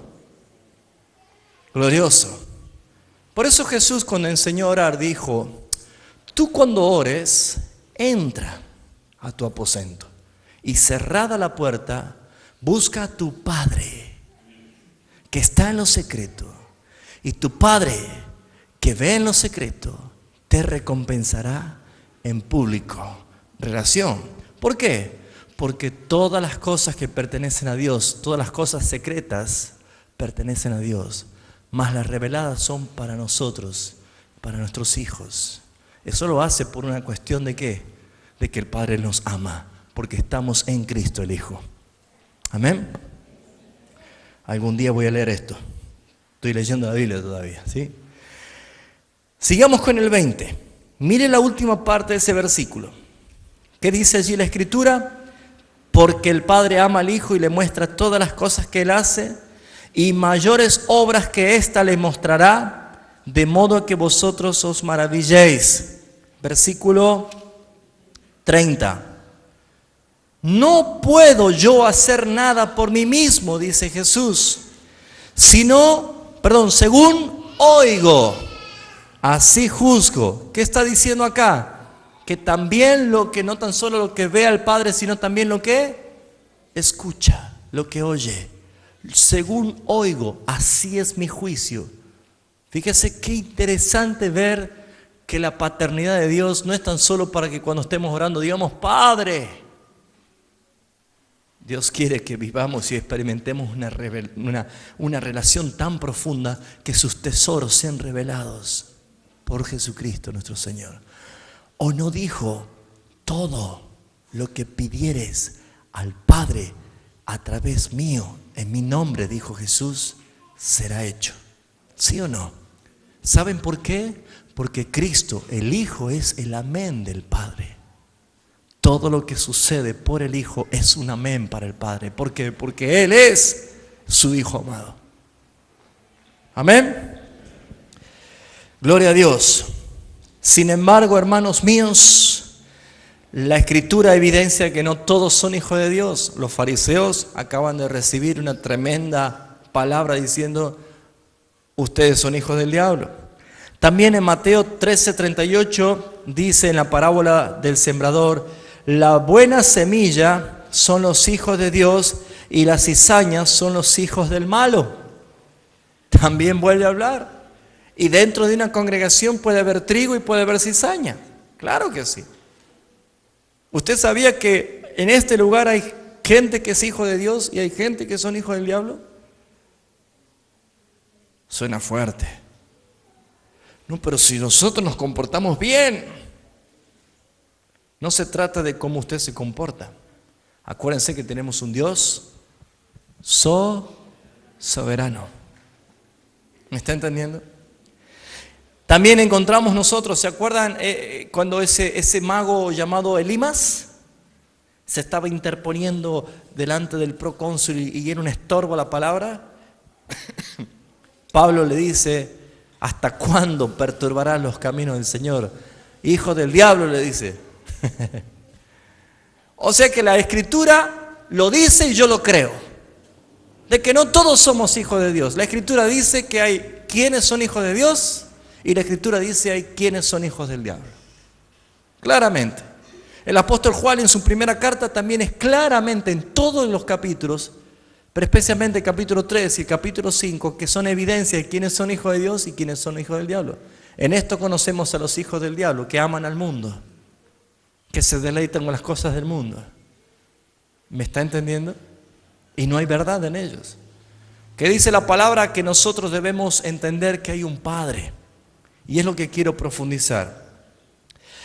Glorioso. Por eso Jesús cuando enseñó a orar dijo, tú cuando ores, entra a tu aposento y cerrada la puerta, busca a tu Padre que está en lo secreto. Y tu Padre, que ve en lo secreto, te recompensará en público. Relación. ¿Por qué? Porque todas las cosas que pertenecen a Dios, todas las cosas secretas, pertenecen a Dios. Mas las reveladas son para nosotros, para nuestros hijos. Eso lo hace por una cuestión de ¿qué? De que el Padre nos ama, porque estamos en Cristo el Hijo. Amén. Algún día voy a leer esto. Estoy leyendo la Biblia todavía, ¿sí? Sigamos con el 20. Mire la última parte de ese versículo. ¿Qué dice allí la Escritura? Porque el Padre ama al Hijo y le muestra todas las cosas que Él hace, y mayores obras que ésta le mostrará, de modo que vosotros os maravilléis. Versículo 30. No puedo yo hacer nada por mí mismo, dice Jesús, según oigo, así juzgo. ¿Qué está diciendo acá? Que también no tan solo lo que ve al Padre, sino también lo que escucha, lo que oye. Según oigo, así es mi juicio. Fíjese qué interesante ver que la paternidad de Dios no es tan solo para que cuando estemos orando digamos Padre. Dios quiere que vivamos y experimentemos una relación tan profunda que sus tesoros sean revelados por Jesucristo nuestro Señor. ¿O no dijo, todo lo que pidieres al Padre a través mío, en mi nombre, dijo Jesús, será hecho? ¿Sí o no? ¿Saben por qué? Porque Cristo, el Hijo, es el amén del Padre. Todo lo que sucede por el Hijo es un amén para el Padre. ¿Por qué? Porque Él es su Hijo amado. Amén. Gloria a Dios. Sin embargo, hermanos míos, la Escritura evidencia que no todos son hijos de Dios. Los fariseos acaban de recibir una tremenda palabra diciendo, ustedes son hijos del diablo. También en Mateo 13:38 dice en la parábola del sembrador, la buena semilla son los hijos de Dios y las cizañas son los hijos del malo. También vuelve a hablar. Y dentro de una congregación puede haber trigo y puede haber cizaña. Claro que sí. ¿Usted sabía que en este lugar hay gente que es hijo de Dios y hay gente que son hijos del diablo? Suena fuerte. No, pero si nosotros nos comportamos bien. No se trata de cómo usted se comporta. Acuérdense que tenemos un Dios soberano. ¿Me está entendiendo? También encontramos nosotros, ¿se acuerdan cuando ese mago llamado Elimas se estaba interponiendo delante del procónsul y era un estorbo a la palabra? Pablo le dice, ¿hasta cuándo perturbarás los caminos del Señor? Hijo del diablo, le dice. O sea que la Escritura lo dice y yo lo creo. De que no todos somos hijos de Dios. La Escritura dice que hay quienes son hijos de Dios y la Escritura dice hay quienes son hijos del diablo. Claramente. El apóstol Juan en su primera carta también es claramente en todos los capítulos, pero especialmente el capítulo 3 y el capítulo 5, que son evidencia de quiénes son hijos de Dios y quiénes son hijos del diablo. En esto conocemos a los hijos del diablo, que aman al mundo, que se deleitan con las cosas del mundo. ¿Me está entendiendo? Y no hay verdad en ellos. Que dice la palabra que nosotros debemos entender que hay un Padre. Y es lo que quiero profundizar.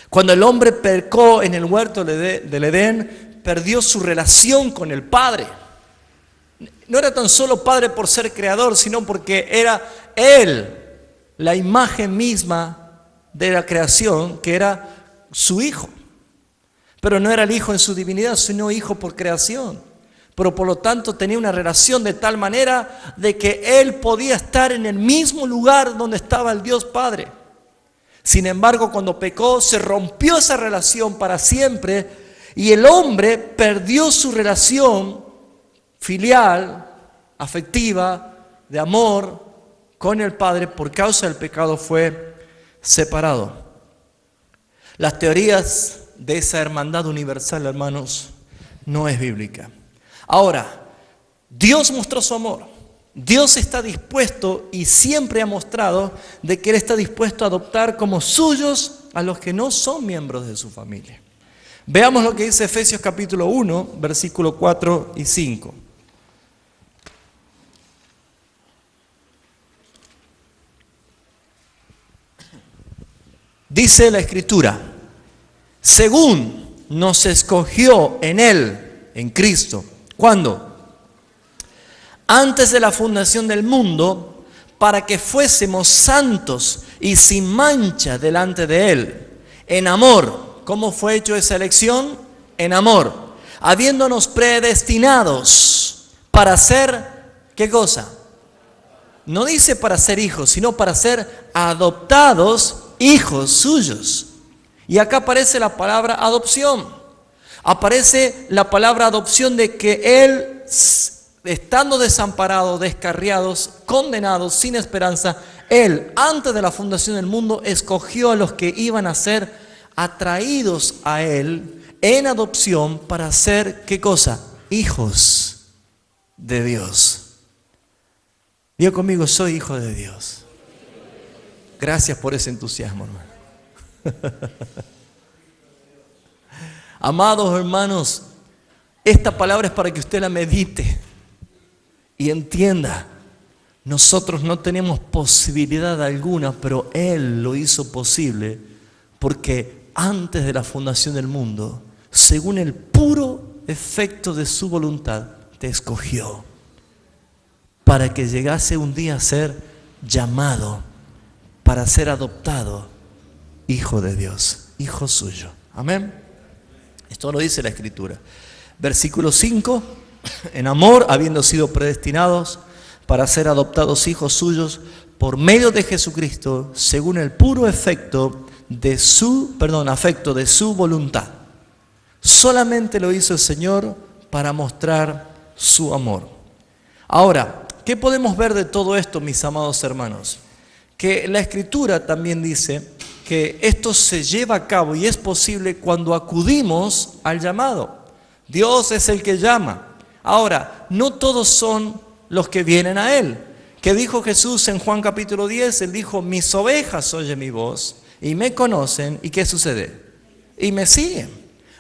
Cuando el hombre pecó en el huerto del Edén, perdió su relación con el Padre. No era tan solo Padre por ser creador, sino porque era Él, la imagen misma de la creación, que era su Hijo. Pero no era el Hijo en su divinidad, sino Hijo por creación. Pero por lo tanto tenía una relación de tal manera de que Él podía estar en el mismo lugar donde estaba el Dios Padre. Sin embargo, cuando pecó, se rompió esa relación para siempre y el hombre perdió su relación filial, afectiva, de amor con el Padre. Por causa del pecado fue separado. Las teorías de esa hermandad universal, hermanos, no es bíblica. Ahora, Dios mostró su amor. Dios está dispuesto y siempre ha mostrado de que Él está dispuesto a adoptar como suyos a los que no son miembros de su familia. Veamos lo que dice Efesios capítulo 1, versículo 4 y 5. Dice la Escritura, según nos escogió en Él, en Cristo. ¿Cuándo? Antes de la fundación del mundo, para que fuésemos santos y sin mancha delante de Él, en amor. ¿Cómo fue hecho esa elección? En amor. Habiéndonos predestinados para ser, ¿qué cosa? No dice para ser hijos, sino para ser adoptados hijos suyos. Y acá aparece la palabra adopción. Aparece la palabra adopción de que Él, estando desamparados, descarriados, condenados, sin esperanza, Él, antes de la fundación del mundo, escogió a los que iban a ser atraídos a Él en adopción para ser, ¿qué cosa? Hijos de Dios. Diga conmigo, soy hijo de Dios. Gracias por ese entusiasmo, hermano. Amados hermanos, esta palabra es para que usted la medite y entienda, nosotros no tenemos posibilidad alguna, pero Él lo hizo posible porque antes de la fundación del mundo, según el puro efecto de su voluntad, te escogió para que llegase un día a ser llamado, para ser adoptado, hijo de Dios, hijo suyo. Amén. Esto lo dice la Escritura. Versículo 5. En amor, habiendo sido predestinados para ser adoptados hijos suyos por medio de Jesucristo, según el puro afecto de su voluntad. Solamente lo hizo el Señor para mostrar su amor. Ahora, ¿qué podemos ver de todo esto, mis amados hermanos? Que la Escritura también dice que esto se lleva a cabo y es posible cuando acudimos al llamado. Dios es el que llama. Ahora, no todos son los que vienen a Él. ¿Qué dijo Jesús en Juan capítulo 10? Él dijo, mis ovejas oyen mi voz y me conocen. ¿Y qué sucede? Y me siguen.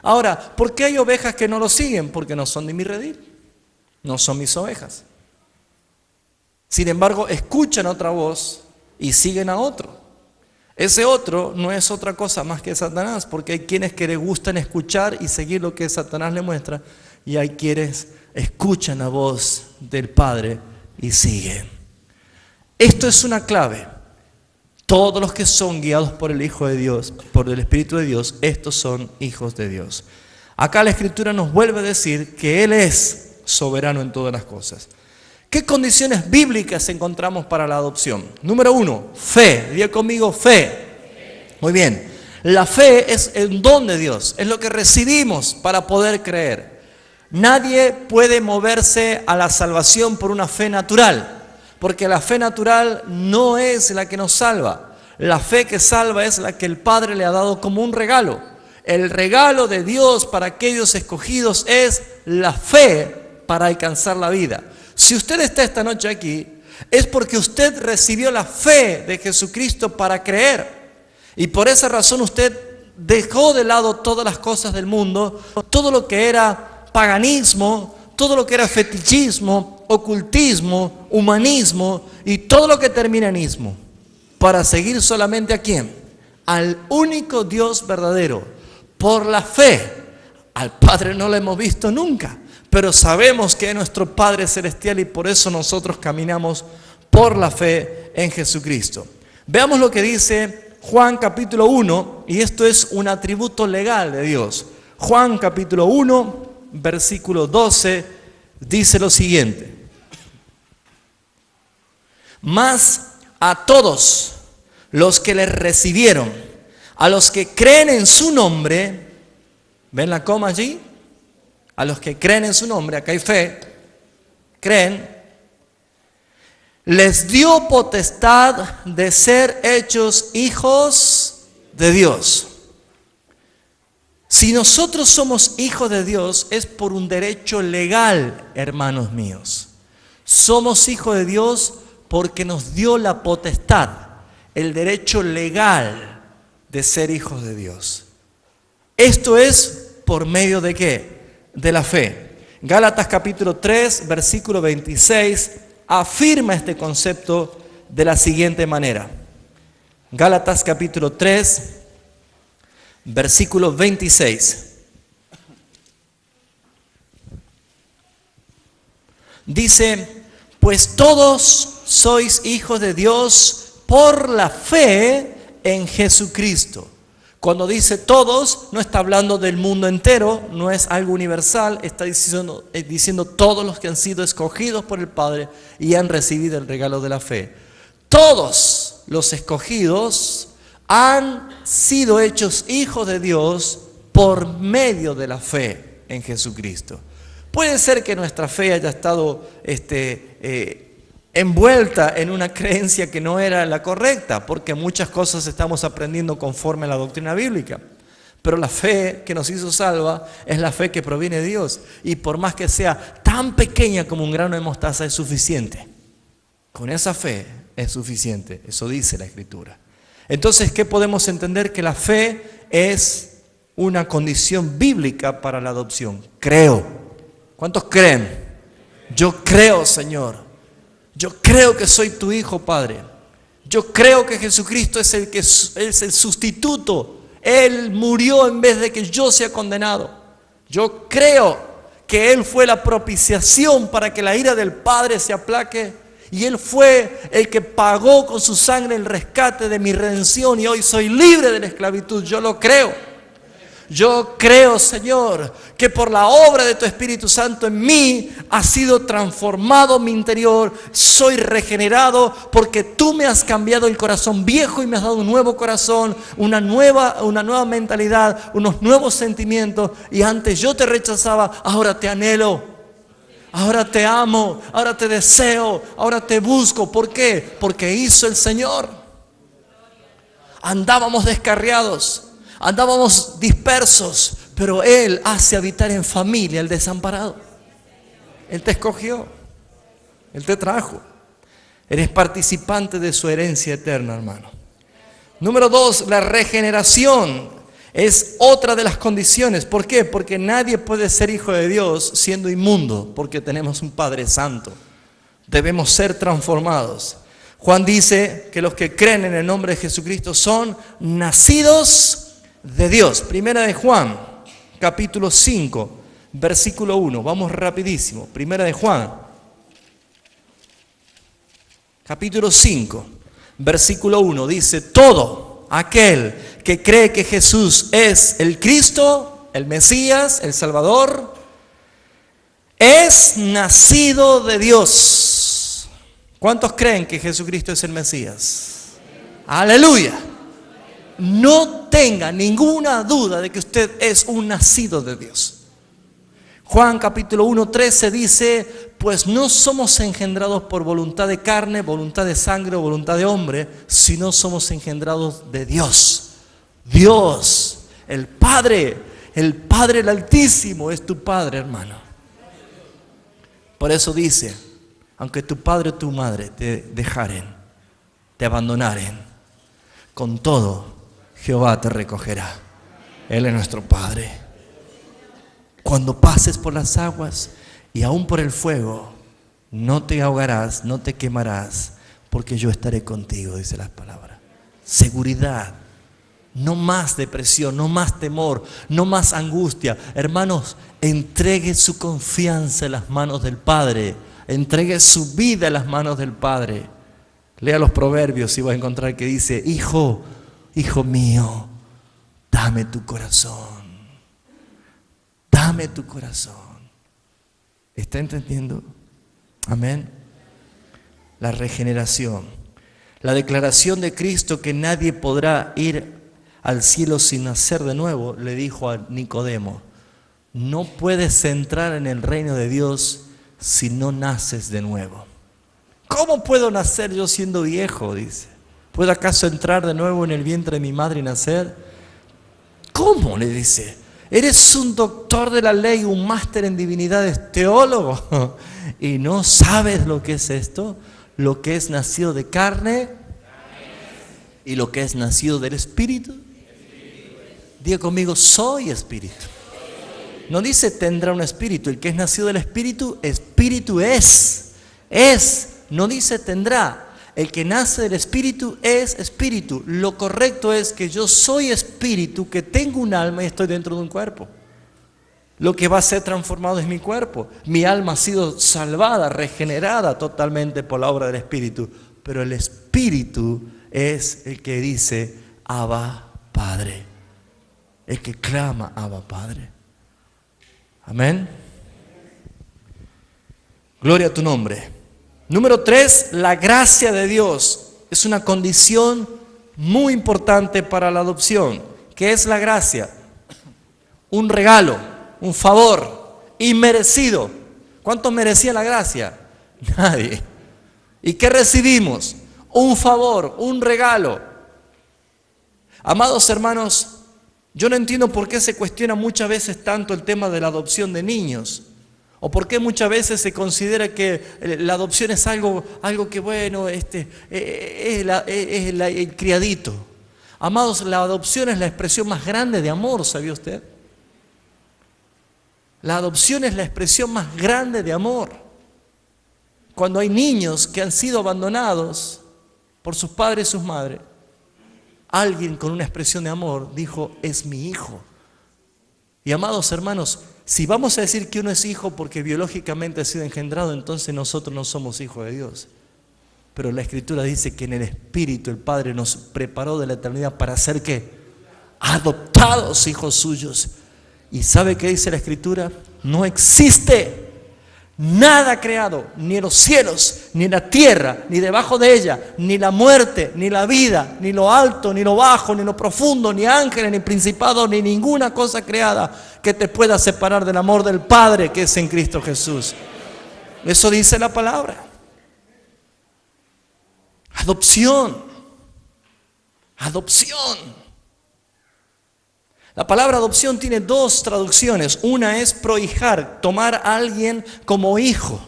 Ahora, ¿por qué hay ovejas que no lo siguen? Porque no son de mi redil. No son mis ovejas. Sin embargo, escuchan otra voz y siguen a otro. Ese otro no es otra cosa más que Satanás, porque hay quienes que les gustan escuchar y seguir lo que Satanás le muestra, y hay quienes escuchan la voz del Padre y siguen. Esto es una clave. Todos los que son guiados por el Hijo de Dios, por el Espíritu de Dios, estos son hijos de Dios. Acá la Escritura nos vuelve a decir que Él es soberano en todas las cosas. ¿Qué condiciones bíblicas encontramos para la adopción? Número 1, fe. Diga conmigo, fe. Muy bien. La fe es el don de Dios, es lo que recibimos para poder creer. Nadie puede moverse a la salvación por una fe natural, porque la fe natural no es la que nos salva. La fe que salva es la que el Padre le ha dado como un regalo. El regalo de Dios para aquellos escogidos es la fe para alcanzar la vida. Si usted está esta noche aquí, es porque usted recibió la fe de Jesucristo para creer. Y por esa razón usted dejó de lado todas las cosas del mundo, todo lo que era paganismo, todo lo que era fetichismo, ocultismo, humanismo y todo lo que termina en ismo, para seguir solamente ¿a quién? Al único Dios verdadero. Por la fe, al Padre no lo hemos visto nunca, pero sabemos que es nuestro Padre Celestial y por eso nosotros caminamos por la fe en Jesucristo. Veamos lo que dice Juan capítulo 1, y esto es un atributo legal de Dios. Juan capítulo 1, versículo 12, dice lo siguiente. Mas a todos los que le recibieron, a los que creen en su nombre, ¿ven la coma allí? A los que creen en su nombre, acá hay fe, creen, les dio potestad de ser hechos hijos de Dios. Si nosotros somos hijos de Dios, es por un derecho legal, hermanos míos. Somos hijos de Dios porque nos dio la potestad, el derecho legal de ser hijos de Dios. Esto es por medio de ¿qué? De la fe. Gálatas capítulo 3, versículo 26, afirma este concepto de la siguiente manera. Gálatas capítulo 3, versículo 26. Dice, pues todos sois hijos de Dios por la fe en Jesucristo. Cuando dice todos, no está hablando del mundo entero, no es algo universal, está diciendo todos los que han sido escogidos por el Padre y han recibido el regalo de la fe. Todos los escogidos han sido hechos hijos de Dios por medio de la fe en Jesucristo. Puede ser que nuestra fe haya estado envuelta en una creencia que no era la correcta, porque muchas cosas estamos aprendiendo conforme a la doctrina bíblica. Pero la fe que nos hizo salva es la fe que proviene de Dios. Y por más que sea tan pequeña como un grano de mostaza, es suficiente. Con esa fe es suficiente. Eso dice la Escritura. Entonces, ¿qué podemos entender? Que la fe es una condición bíblica para la adopción. Creo. ¿Cuántos creen? Yo creo, Señor. Yo creo que soy tu hijo, Padre. Yo creo que Jesucristo es el sustituto. Él murió en vez de que yo sea condenado. Yo creo que Él fue la propiciación para que la ira del Padre se aplaque. Y Él fue el que pagó con su sangre el rescate de mi redención. Y hoy soy libre de la esclavitud. Yo lo creo. Yo creo, Señor, que por la obra de tu Espíritu Santo en mí ha sido transformado mi interior. Soy regenerado porque tú me has cambiado el corazón viejo y me has dado un nuevo corazón, una nueva mentalidad, unos nuevos sentimientos. Y antes yo te rechazaba, ahora te anhelo, ahora te amo, ahora te deseo, ahora te busco. ¿Por qué? Porque hizo el Señor. Andábamos descarriados. Andábamos dispersos, pero Él hace habitar en familia el desamparado. Él te escogió, Él te trajo. Eres participante de su herencia eterna, hermano. Número 2, la regeneración es otra de las condiciones. ¿Por qué? Porque nadie puede ser hijo de Dios siendo inmundo, porque tenemos un Padre Santo. Debemos ser transformados. Juan dice que los que creen en el nombre de Jesucristo son nacidos de Dios. Primera de Juan, capítulo 5, versículo 1. Vamos rapidísimo. Primera de Juan, capítulo 5, Versículo 1 dice, todo aquel que cree que Jesús es el Cristo, el Mesías, el Salvador, es nacido de Dios. ¿Cuántos creen que Jesucristo es el Mesías? ¡Aleluya! No tenga ninguna duda de que usted es un nacido de Dios. Juan capítulo 1:13 dice, pues no somos engendrados por voluntad de carne, voluntad de sangre o voluntad de hombre, sino somos engendrados de Dios. Dios, el Padre el Altísimo es tu Padre, hermano. Por eso dice, aunque tu padre o tu madre te dejaren, te abandonaren, con todo Jehová te recogerá. Él es nuestro Padre. Cuando pases por las aguas y aún por el fuego, no te ahogarás, no te quemarás, porque yo estaré contigo, dice la palabra. Seguridad, no más depresión, no más temor, no más angustia. Hermanos, entregue su confianza en las manos del Padre, entregue su vida en las manos del Padre. Lea los Proverbios y va a encontrar que dice, hijo mío, dame tu corazón. Dame tu corazón. ¿Está entendiendo? Amén. La regeneración. La declaración de Cristo que nadie podrá ir al cielo sin nacer de nuevo, le dijo a Nicodemo, no puedes entrar en el reino de Dios si no naces de nuevo. ¿Cómo puedo nacer yo siendo viejo? Dice. ¿Puedo acaso entrar de nuevo en el vientre de mi madre y nacer? ¿Cómo? Le dice. Eres un doctor de la ley, un máster en divinidades, teólogo, y no sabes lo que es esto, lo que es nacido de carne y lo que es nacido del Espíritu. Diga conmigo, soy espíritu. No dice tendrá un espíritu, el que es nacido del Espíritu, espíritu es. No dice tendrá. El que nace del Espíritu es Espíritu. Lo correcto es que yo soy Espíritu, que tengo un alma y estoy dentro de un cuerpo. Lo que va a ser transformado es mi cuerpo. Mi alma ha sido salvada, regenerada totalmente por la obra del Espíritu. Pero el Espíritu es el que dice, Abba, Padre. El que clama, Abba, Padre. Amén. Gloria a tu nombre. Número 3, la gracia de Dios es una condición muy importante para la adopción. ¿Qué es la gracia? Un regalo, un favor, inmerecido. ¿Cuánto merecía la gracia? Nadie. ¿Y qué recibimos? Un favor, un regalo. Amados hermanos, yo no entiendo por qué se cuestiona muchas veces tanto el tema de la adopción de niños. ¿O por qué muchas veces se considera que la adopción es algo que bueno, es el criadito? Amados, la adopción es la expresión más grande de amor, ¿sabía usted? La adopción es la expresión más grande de amor. Cuando hay niños que han sido abandonados por sus padres y sus madres, alguien con una expresión de amor dijo, es mi hijo. Y amados hermanos, si vamos a decir que uno es hijo porque biológicamente ha sido engendrado, entonces nosotros no somos hijos de Dios. Pero la Escritura dice que en el Espíritu el Padre nos preparó de la eternidad para ser ¿qué? Adoptados hijos suyos. ¿Y sabe qué dice la Escritura? No existe nada creado, ni en los cielos, ni en la tierra, ni debajo de ella, ni la muerte, ni la vida, ni lo alto, ni lo bajo, ni lo profundo, ni ángeles, ni principados, ni ninguna cosa creada que te pueda separar del amor del Padre que es en Cristo Jesús. Eso dice la palabra. Adopción. Adopción. La palabra adopción tiene dos traducciones. Una es prohijar, tomar a alguien como hijo.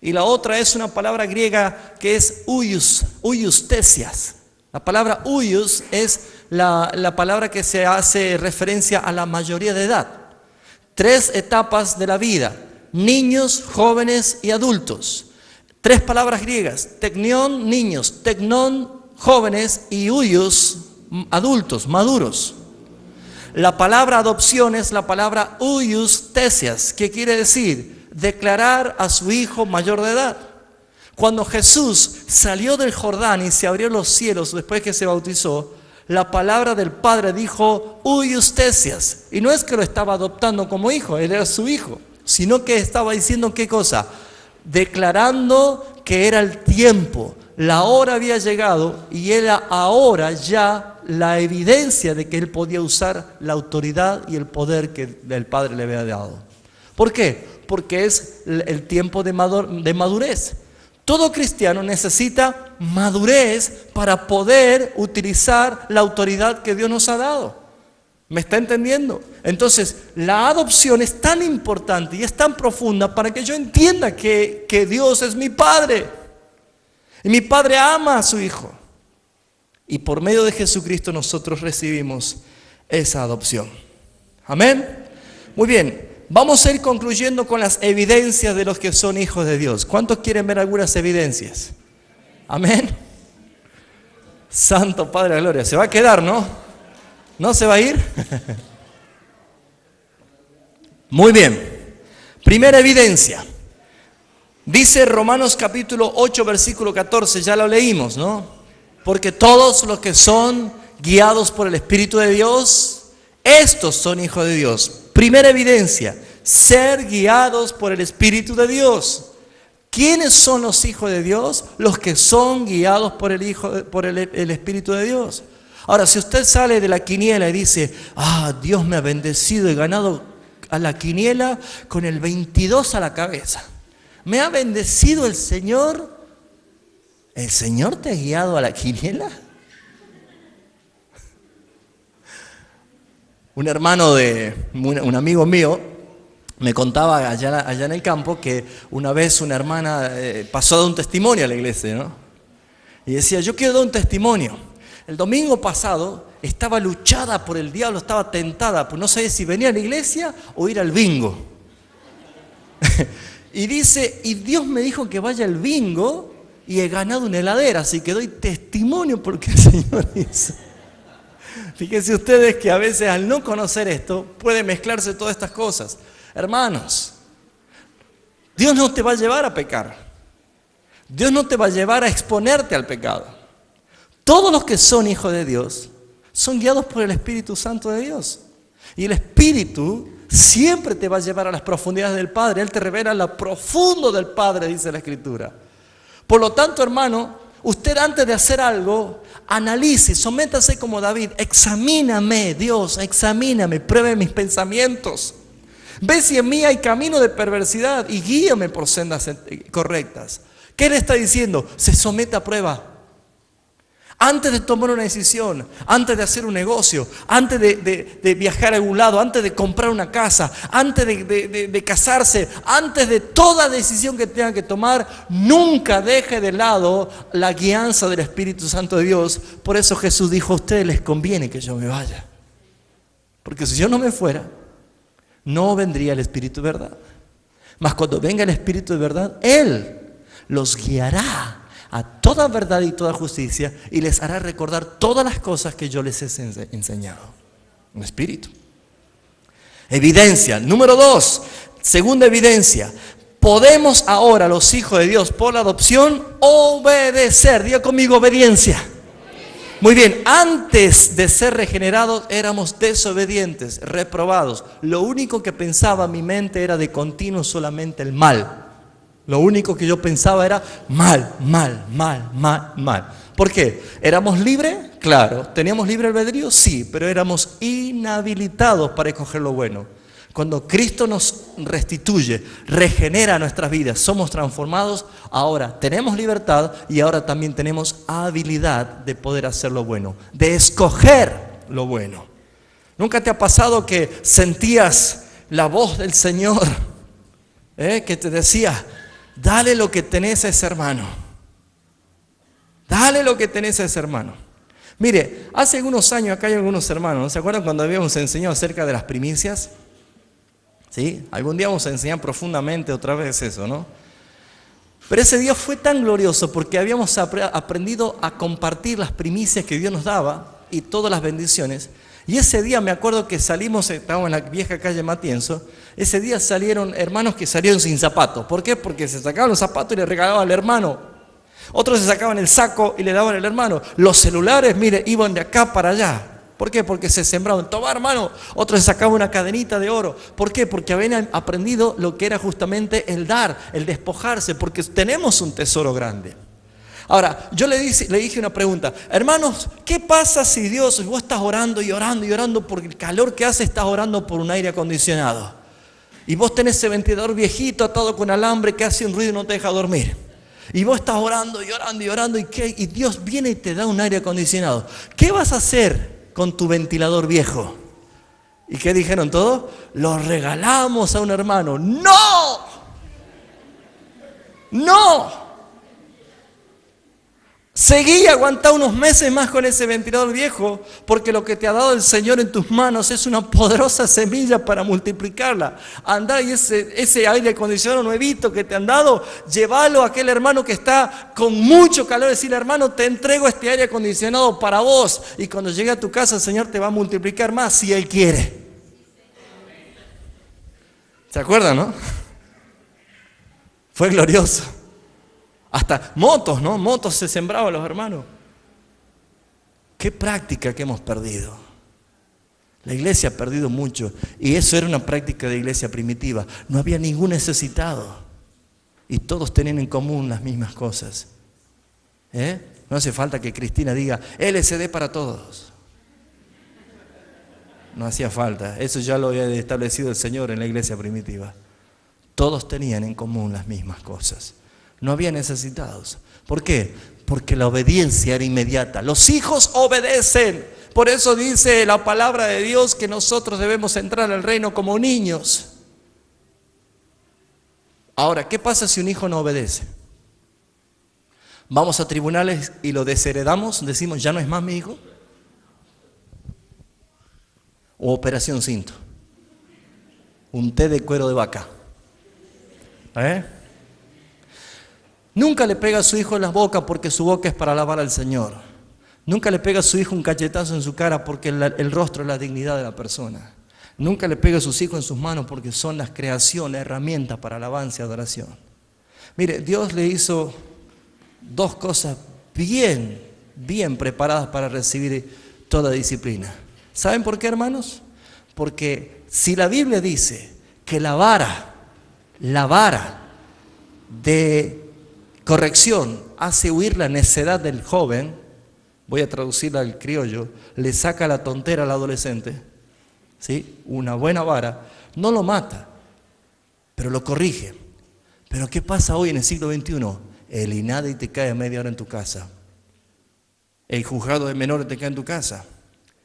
Y la otra es una palabra griega que es huios, huiustesias. La palabra huios es la palabra que se hace referencia a la mayoría de edad. 3 etapas de la vida: niños, jóvenes y adultos. 3 palabras griegas: teknion, niños; teknon, jóvenes; y huios, adultos, maduros. La palabra adopción es la palabra huiustesias, que quiere decir declarar a su hijo mayor de edad. Cuando Jesús salió del Jordán y se abrió los cielos después que se bautizó, la palabra del Padre dijo, Iustesias. Y no es que lo estaba adoptando como hijo, él era su hijo, sino que estaba diciendo ¿qué cosa? Declarando que era el tiempo, la hora había llegado y era ahora ya la evidencia de que él podía usar la autoridad y el poder que el Padre le había dado. ¿Por qué? Porque es el tiempo de madurez. Todo cristiano necesita madurez para poder utilizar la autoridad que Dios nos ha dado. ¿Me está entendiendo? Entonces, la adopción es tan importante y es tan profunda para que yo entienda que Dios es mi Padre. Y mi Padre ama a su Hijo. Y por medio de Jesucristo nosotros recibimos esa adopción. Amén. Muy bien. Vamos a ir concluyendo con las evidencias de los que son hijos de Dios. ¿Cuántos quieren ver algunas evidencias? Amén. Santo Padre de la Gloria. Se va a quedar, ¿no? ¿No se va a ir? Muy bien. Primera evidencia. Dice Romanos capítulo 8, versículo 14. Ya lo leímos, ¿no? Porque todos los que son guiados por el Espíritu de Dios, estos son hijos de Dios. Primera evidencia, ser guiados por el Espíritu de Dios. ¿Quiénes son los hijos de Dios? Los que son guiados por el Espíritu de Dios. Ahora, si usted sale de la quiniela y dice, Dios me ha bendecido, he ganado a la quiniela con el 22 a la cabeza. ¿Me ha bendecido el Señor? ¿El Señor te ha guiado a la quiniela? Un hermano un amigo mío me contaba allá en el campo que una vez una hermana pasó a dar un testimonio a la iglesia, ¿no? Y decía, yo quiero dar un testimonio. El domingo pasado estaba luchada por el diablo, estaba tentada, pues no sabía si venir a la iglesia o ir al bingo. Y dice, y Dios me dijo que vaya al bingo y he ganado una heladera, así que doy testimonio porque el Señor hizo. Fíjense ustedes que a veces al no conocer esto puede mezclarse todas estas cosas. Hermanos, Dios no te va a llevar a pecar. Dios no te va a llevar a exponerte al pecado. Todos los que son hijos de Dios son guiados por el Espíritu Santo de Dios. Y el Espíritu siempre te va a llevar a las profundidades del Padre. Él te revela lo profundo del Padre, dice la Escritura. Por lo tanto, hermano, usted antes de hacer algo, analice, sométase como David. Examíname, Dios, examíname, pruebe mis pensamientos. Ve si en mí hay camino de perversidad y guíame por sendas correctas. ¿Qué le está diciendo? Se somete a prueba. Antes de tomar una decisión, antes de hacer un negocio, antes de viajar a algún lado, antes de comprar una casa, antes de casarse, antes de toda decisión que tenga que tomar, nunca deje de lado la guianza del Espíritu Santo de Dios. Por eso Jesús dijo, a ustedes les conviene que yo me vaya. Porque si yo no me fuera, no vendría el Espíritu de verdad. Mas cuando venga el Espíritu de verdad, Él los guiará a toda verdad y toda justicia y les hará recordar todas las cosas que yo les he enseñado. Un espíritu. Evidencia. Número 2. Segunda evidencia. Podemos ahora, los hijos de Dios, por la adopción, obedecer. Diga conmigo, obediencia. Muy bien, antes de ser regenerados éramos desobedientes, reprobados. Lo único que pensaba mi mente era de continuo solamente el mal. Lo único que yo pensaba era mal, mal, mal, mal, mal. ¿Por qué? ¿Éramos libres? Claro. ¿Teníamos libre albedrío? Sí, pero éramos inhabilitados para escoger lo bueno. Cuando Cristo nos restituye, regenera nuestras vidas, somos transformados, ahora tenemos libertad y ahora también tenemos habilidad de poder hacer lo bueno, de escoger lo bueno. ¿Nunca te ha pasado que sentías la voz del Señor que te decía, dale lo que tenés a ese hermano? Dale lo que tenés a ese hermano. Mire, hace algunos años acá hay algunos hermanos, ¿no se acuerdan cuando habíamos enseñado acerca de las primicias? ¿Sí? Algún día vamos a enseñar profundamente otra vez eso, ¿no? Pero ese día fue tan glorioso porque habíamos aprendido a compartir las primicias que Dios nos daba y todas las bendiciones. Y ese día me acuerdo que salimos, estábamos en la vieja calle Matienzo, ese día salieron hermanos que salieron sin zapatos. ¿Por qué? Porque se sacaban los zapatos y le regalaban al hermano. Otros se sacaban el saco y le daban al hermano. Los celulares, mire, iban de acá para allá. ¿Por qué? Porque se sembraban. Toma, hermano. Otros se sacaban una cadenita de oro. ¿Por qué? Porque habían aprendido lo que era justamente el dar, el despojarse, porque tenemos un tesoro grande. Ahora, yo le dije una pregunta. Hermanos, ¿qué pasa si Dios, vos estás orando y orando y orando por el calor que hace, estás orando por un aire acondicionado? Y vos tenés ese ventilador viejito atado con alambre que hace un ruido y no te deja dormir. Y vos estás orando y orando y orando y Dios viene y te da un aire acondicionado. ¿Qué vas a hacer con tu ventilador viejo? ¿Y qué dijeron todos? Lo regalamos a un hermano. ¡No! ¡No! Seguí, aguantá unos meses más con ese ventilador viejo, porque lo que te ha dado el Señor en tus manos es una poderosa semilla para multiplicarla. Andá y ese aire acondicionado nuevito que te han dado, llévalo a aquel hermano que está con mucho calor, decirle, hermano, te entrego este aire acondicionado para vos, y cuando llegue a tu casa el Señor te va a multiplicar más si Él quiere. ¿Se acuerdan, no? Fue glorioso. Hasta motos, ¿no? Motos se sembraban los hermanos. Qué práctica que hemos perdido. La iglesia ha perdido mucho. Y eso era una práctica de iglesia primitiva. No había ningún necesitado. Y todos tenían en común las mismas cosas. No hace falta que Cristina diga LCD para todos. No hacía falta. Eso ya lo había establecido el Señor en la iglesia primitiva. Todos tenían en común las mismas cosas. No había necesitados. ¿Por qué? Porque la obediencia era inmediata. Los hijos obedecen. Por eso dice la palabra de Dios que nosotros debemos entrar al reino como niños. Ahora, ¿qué pasa si un hijo no obedece? Vamos a tribunales y lo desheredamos, decimos, ya no es más mi hijo. O operación cinto. Un té de cuero de vaca. Nunca le pega a su hijo en la boca porque su boca es para alabar al Señor. Nunca le pega a su hijo un cachetazo en su cara porque el rostro es la dignidad de la persona. Nunca le pega a sus hijos en sus manos porque son las creaciones, la herramienta para alabanza y adoración. Mire, Dios le hizo dos cosas bien preparadas para recibir toda disciplina. ¿Saben por qué, hermanos? Porque si la Biblia dice que la vara de corrección hace huir la necedad del joven, voy a traducirla al criollo, le saca la tontera al adolescente, ¿sí? Una buena vara no lo mata, pero lo corrige. Pero ¿qué pasa hoy en el siglo XXI? El INADI te cae a media hora en tu casa. El juzgado de menores te cae en tu casa.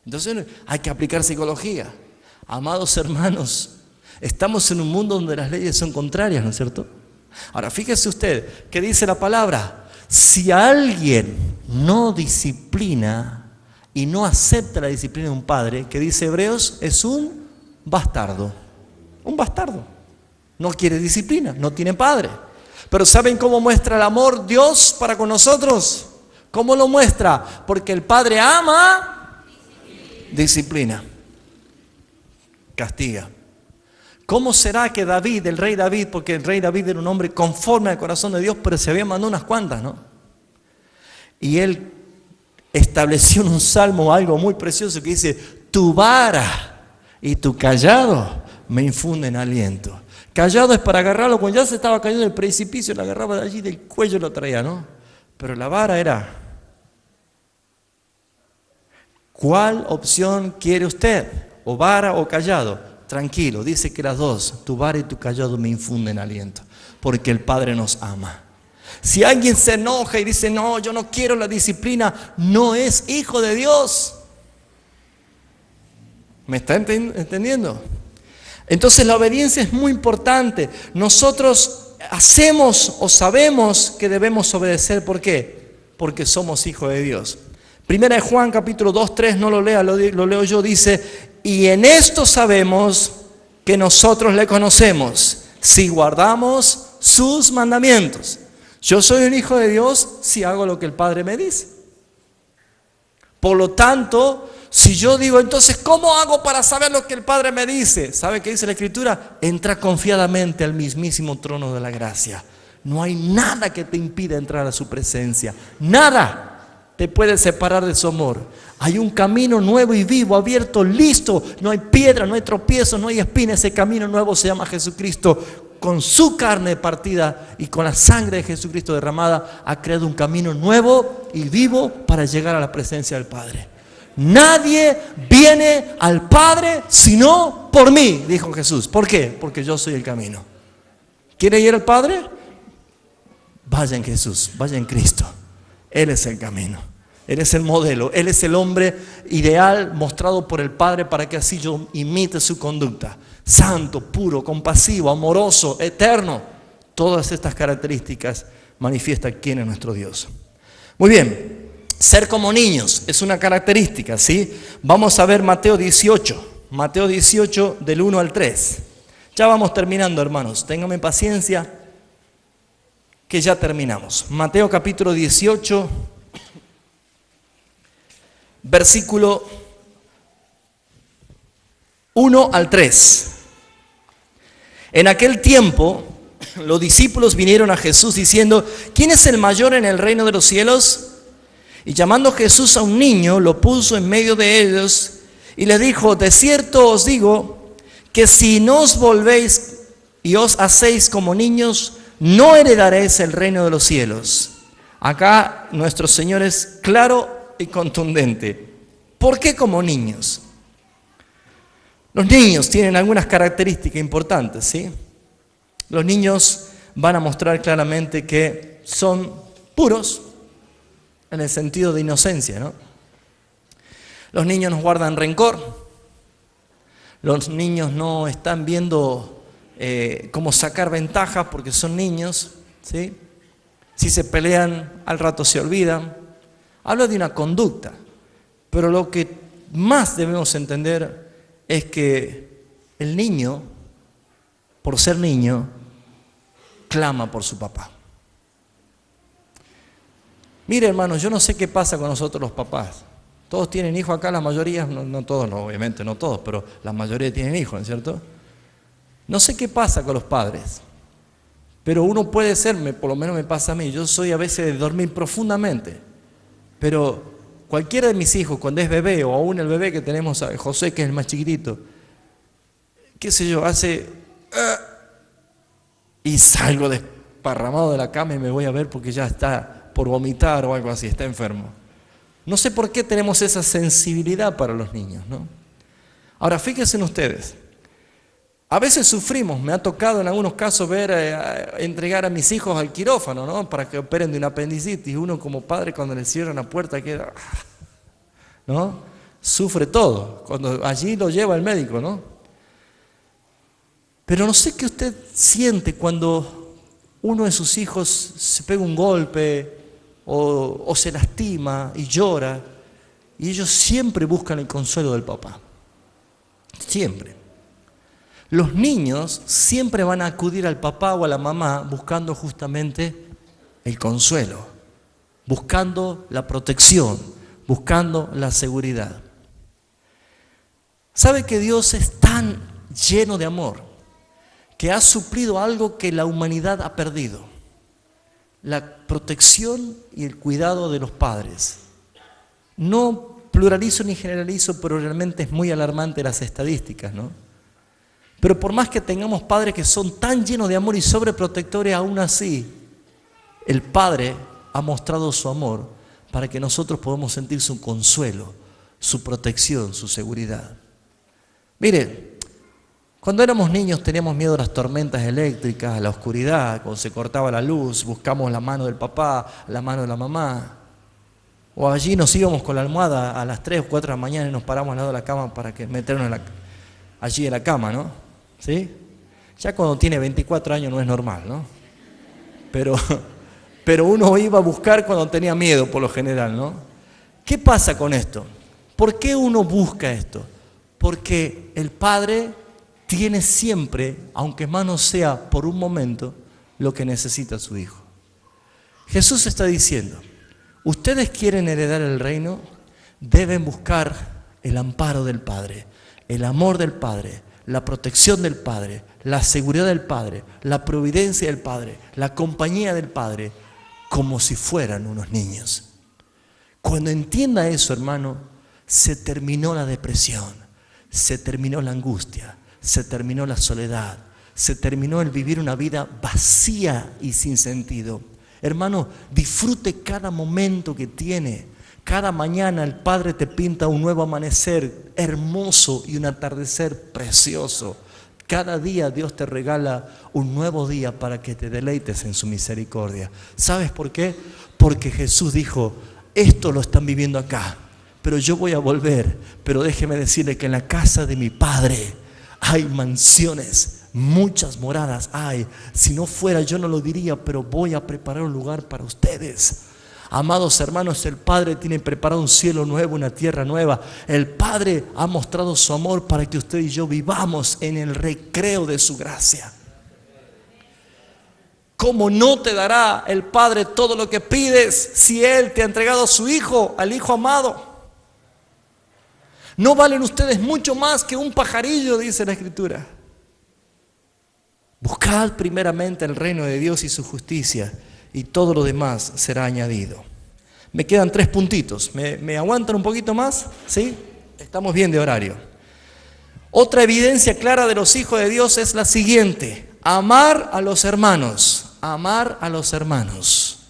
Entonces hay que aplicar psicología. Amados hermanos, estamos en un mundo donde las leyes son contrarias, ¿no es cierto? Ahora, fíjese usted, ¿qué dice la palabra? Si alguien no disciplina y no acepta la disciplina de un padre, que dice Hebreos, es un bastardo. Un bastardo. No quiere disciplina, no tiene padre. Pero ¿saben cómo muestra el amor Dios para con nosotros? ¿Cómo lo muestra? Porque el Padre ama, disciplina, castiga. ¿Cómo será que David, el rey David, porque el rey David era un hombre conforme al corazón de Dios, pero se había mandado unas cuantas, ¿no? Y él estableció en un salmo algo muy precioso que dice, tu vara y tu callado me infunden aliento. Callado es para agarrarlo, cuando ya se estaba cayendo del precipicio, lo agarraba de allí, del cuello lo traía, ¿no? Pero la vara era, ¿cuál opción quiere usted? ¿O vara o callado? Tranquilo, dice que las dos, tu vara y tu callado me infunden aliento, porque el Padre nos ama. Si alguien se enoja y dice, no, yo no quiero la disciplina, no es hijo de Dios. ¿Me está entendiendo? Entonces la obediencia es muy importante. Nosotros hacemos o sabemos que debemos obedecer. ¿Por qué? Porque somos hijos de Dios. Primera de Juan capítulo 2, 3, no lo lea, lo leo yo, dice, y en esto sabemos que nosotros le conocemos, si guardamos sus mandamientos. Yo soy un hijo de Dios si hago lo que el Padre me dice. Por lo tanto, Si yo digo, entonces, ¿cómo hago para saber lo que el Padre me dice? ¿Sabe qué dice la Escritura? Entra confiadamente al mismísimo trono de la gracia. No hay nada que te impida entrar a su presencia. Nada te puede separar de su amor. Hay un camino nuevo y vivo, abierto, listo. No hay piedra, no hay tropiezo, no hay espina. Ese camino nuevo se llama Jesucristo. Con su carne partida y con la sangre de Jesucristo derramada, ha creado un camino nuevo y vivo para llegar a la presencia del Padre. Nadie viene al Padre sino por mí, dijo Jesús. ¿Por qué? Porque yo soy el camino. ¿Quiere ir al Padre? Vaya en Jesús, vaya en Cristo. Él es el camino. Él es el modelo. Él es el hombre ideal mostrado por el Padre para que así yo imite su conducta. Santo, puro, compasivo, amoroso, eterno. Todas estas características manifiestan quién es nuestro Dios. Muy bien. Ser como niños es una característica, ¿sí? Vamos a ver Mateo 18. Mateo 18 del 1 al 3. Ya vamos terminando, hermanos. Ténganme paciencia que ya terminamos. Mateo capítulo 18, versículo 1 al 3. En aquel tiempo, los discípulos vinieron a Jesús diciendo, ¿quién es el mayor en el reino de los cielos? Y llamando Jesús a un niño, lo puso en medio de ellos y le dijo, de cierto os digo, que si no os volvéis y os hacéis como niños, no heredaréis el reino de los cielos. Acá nuestro Señor es claro y contundente. ¿Por qué como niños? Los niños tienen algunas características importantes, ¿sí? Los niños van a mostrar claramente que son puros, en el sentido de inocencia, ¿no? Los niños no guardan rencor. Los niños no están viendo cómo sacar ventajas porque son niños, ¿sí? Si se pelean, al rato se olvidan. Habla de una conducta. Pero lo que más debemos entender es que el niño, por ser niño, clama por su papá. Mire, hermanos, yo no sé qué pasa con nosotros los papás. Todos tienen hijos acá, la mayoría, no todos, no, obviamente no todos, pero la mayoría tienen hijos, ¿no es cierto? No sé qué pasa con los padres, pero uno puede ser, por lo menos me pasa a mí, yo soy a veces de dormir profundamente, pero cualquiera de mis hijos, cuando es bebé, o aún el bebé que tenemos, a José, que es el más chiquitito, qué sé yo, hace... y salgo desparramado de la cama y me voy a ver porque ya está por vomitar o algo así, está enfermo. No sé por qué tenemos esa sensibilidad para los niños, ¿no? Ahora, fíjense en ustedes. A veces sufrimos, me ha tocado en algunos casos ver entregar a mis hijos al quirófano, ¿no? Para que operen de una apendicitis. Uno como padre cuando le cierran la puerta queda, ¿no? Sufre todo. Cuando allí lo lleva el médico, ¿no? Pero no sé qué usted siente cuando uno de sus hijos se pega un golpe o se lastima y llora, y ellos siempre buscan el consuelo del papá. Siempre. Los niños siempre van a acudir al papá o a la mamá buscando justamente el consuelo, buscando la protección, buscando la seguridad. ¿Sabe que Dios es tan lleno de amor que ha suplido algo que la humanidad ha perdido? La protección y el cuidado de los padres. No pluralizo ni generalizo, pero realmente es muy alarmante las estadísticas, ¿no? Pero por más que tengamos padres que son tan llenos de amor y sobreprotectores, aún así, el Padre ha mostrado su amor para que nosotros podamos sentir su consuelo, su protección, su seguridad. Mire, cuando éramos niños teníamos miedo a las tormentas eléctricas, a la oscuridad, cuando se cortaba la luz, buscamos la mano del papá, la mano de la mamá. O allí nos íbamos con la almohada a las 3 o 4 de la mañana y nos paramos al lado de la cama para meternos allí en la cama, ¿no? ¿Sí? Ya cuando tiene 24 años no es normal, ¿no? Pero uno iba a buscar cuando tenía miedo, por lo general, ¿no? ¿Qué pasa con esto? ¿Por qué uno busca esto? Porque el Padre tiene siempre, aunque más no sea por un momento, lo que necesita su Hijo. Jesús está diciendo, ustedes quieren heredar el reino, deben buscar el amparo del Padre, el amor del Padre, la protección del Padre, la seguridad del Padre, la providencia del Padre, la compañía del Padre, como si fueran unos niños. Cuando entienda eso, hermano, se terminó la depresión, se terminó la angustia, se terminó la soledad, se terminó el vivir una vida vacía y sin sentido. Hermano, disfrute cada momento que tiene. Cada mañana el Padre te pinta un nuevo amanecer hermoso y un atardecer precioso. Cada día Dios te regala un nuevo día para que te deleites en su misericordia. ¿Sabes por qué? Porque Jesús dijo, esto lo están viviendo acá, pero yo voy a volver. Pero déjeme decirle que en la casa de mi Padre hay mansiones, muchas moradas hay. Si no fuera yo no lo diría, pero voy a preparar un lugar para ustedes. Amados hermanos, el Padre tiene preparado un cielo nuevo, una tierra nueva. El Padre ha mostrado su amor para que usted y yo vivamos en el recreo de su gracia. ¿Cómo no te dará el Padre todo lo que pides si Él te ha entregado a su Hijo, al Hijo amado? ¿No valen ustedes mucho más que un pajarillo?, dice la Escritura. Buscad primeramente el reino de Dios y su justicia, y todo lo demás será añadido. Me quedan 3 puntitos. ¿Me aguantan un poquito más? ¿Sí? Estamos bien de horario. Otra evidencia clara de los hijos de Dios es la siguiente: amar a los hermanos. Amar a los hermanos.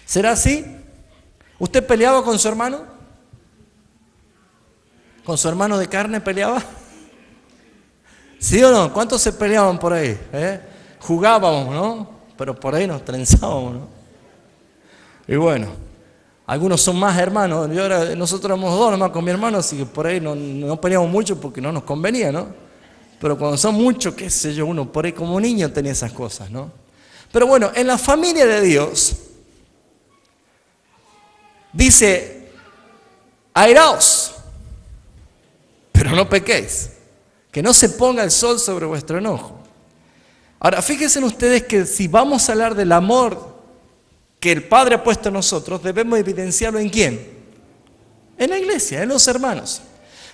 ¿Será así? ¿Usted peleaba con su hermano? ¿Con su hermano de carne peleaba? ¿Sí o no? ¿Cuántos se peleaban por ahí? Jugábamos, ¿no? Pero por ahí nos trenzábamos, ¿no? Y bueno, algunos son más hermanos. Nosotros éramos 2 nomás con mi hermano, así que por ahí no peleamos mucho porque no nos convenía, ¿no? Pero cuando son muchos, qué sé yo, uno por ahí como niño tenía esas cosas, ¿no? Pero bueno, en la familia de Dios dice, airaos, pero no pequéis, que no se ponga el sol sobre vuestro enojo. Ahora, fíjense ustedes que si vamos a hablar del amor que el Padre ha puesto en nosotros, debemos evidenciarlo ¿en quién? En la iglesia, en los hermanos.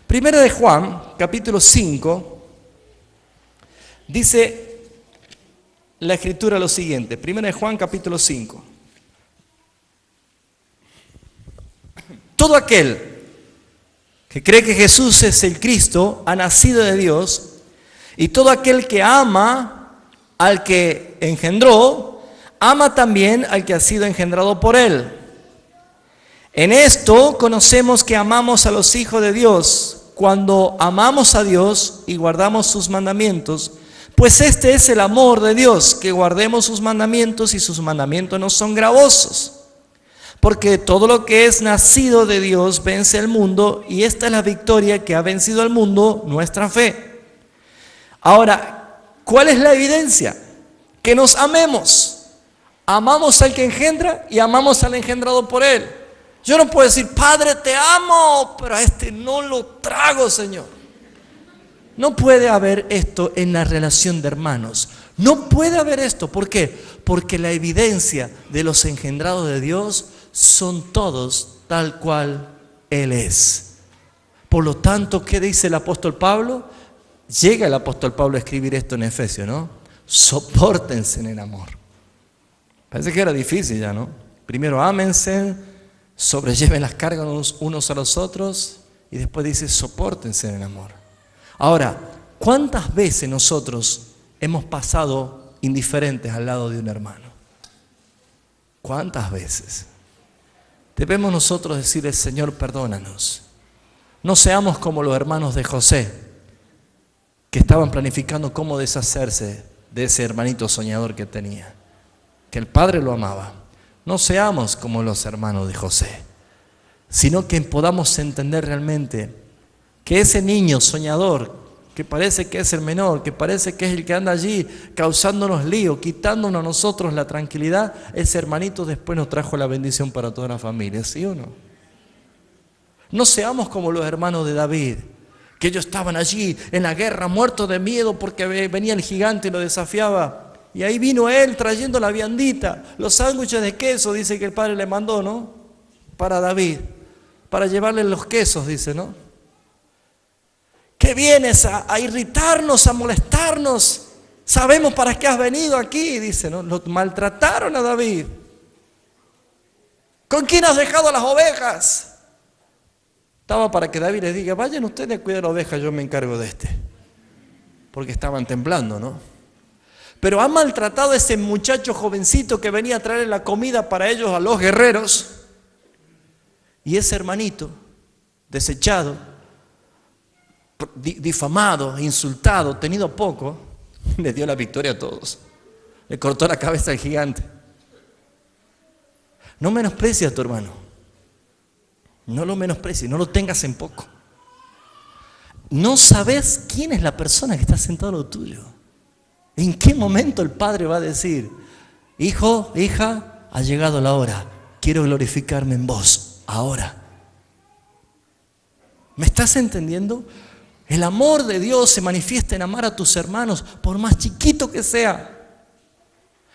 Primera de Juan, capítulo 5, dice la Escritura lo siguiente. Primera de Juan, capítulo 5. Todo aquel que cree que Jesús es el Cristo ha nacido de Dios, y todo aquel que ama al que engendró, ama también al que ha sido engendrado por él. En esto conocemos que amamos a los hijos de Dios, cuando amamos a Dios y guardamos sus mandamientos, pues este es el amor de Dios, que guardemos sus mandamientos, y sus mandamientos no son gravosos. Porque todo lo que es nacido de Dios vence al mundo, y esta es la victoria que ha vencido al mundo, nuestra fe. Ahora, ¿cuál es la evidencia? Que nos amemos. Amamos al que engendra y amamos al engendrado por él. Yo no puedo decir, Padre, te amo, pero a este no lo trago, Señor. No puede haber esto en la relación de hermanos. No puede haber esto. ¿Por qué? Porque la evidencia de los engendrados de Dios son todos tal cual Él es. Por lo tanto, ¿qué dice el apóstol Pablo? Llega el apóstol Pablo a escribir esto en Efesios, ¿no? Sopórtense en el amor. Parece que era difícil ya, ¿no? Primero ámense, sobrelleven las cargas unos a los otros, y después dice sopórtense en el amor. Ahora, ¿cuántas veces nosotros hemos pasado indiferentes al lado de un hermano? ¿Cuántas veces? Debemos nosotros decirle, Señor, perdónanos. No seamos como los hermanos de José, que estaban planificando cómo deshacerse de ese hermanito soñador que tenía, que el padre lo amaba. No seamos como los hermanos de José, sino que podamos entender realmente que ese niño soñador, que parece que es el menor, que parece que es el que anda allí causándonos lío, quitándonos a nosotros la tranquilidad, ese hermanito después nos trajo la bendición para toda la familia, ¿sí o no? No seamos como los hermanos de David, que ellos estaban allí en la guerra muertos de miedo porque venía el gigante y lo desafiaba. Y ahí vino él trayendo la viandita, los sándwiches de queso, dice que el padre le mandó, ¿no? Para David, para llevarle los quesos, dice, ¿no? que vienes a irritarnos, a molestarnos? Sabemos para qué has venido aquí, dice, ¿no? Lo maltrataron a David. ¿Con quién has dejado las ovejas? Estaba para que David les diga, vayan ustedes a cuidar la oveja, yo me encargo de este. Porque estaban temblando, ¿no? Pero ha maltratado a ese muchacho jovencito que venía a traerle la comida para ellos, a los guerreros. Y ese hermanito, desechado, difamado, insultado, tenido poco, le dio la victoria a todos. Le cortó la cabeza al gigante. No menosprecies a tu hermano. No lo menosprecies, no lo tengas en poco. No sabes quién es la persona que está sentada a lo tuyo. ¿En qué momento el padre va a decir, hijo, hija, ha llegado la hora, quiero glorificarme en vos, ahora? ¿Me estás entendiendo? El amor de Dios se manifiesta en amar a tus hermanos, por más chiquito que sea.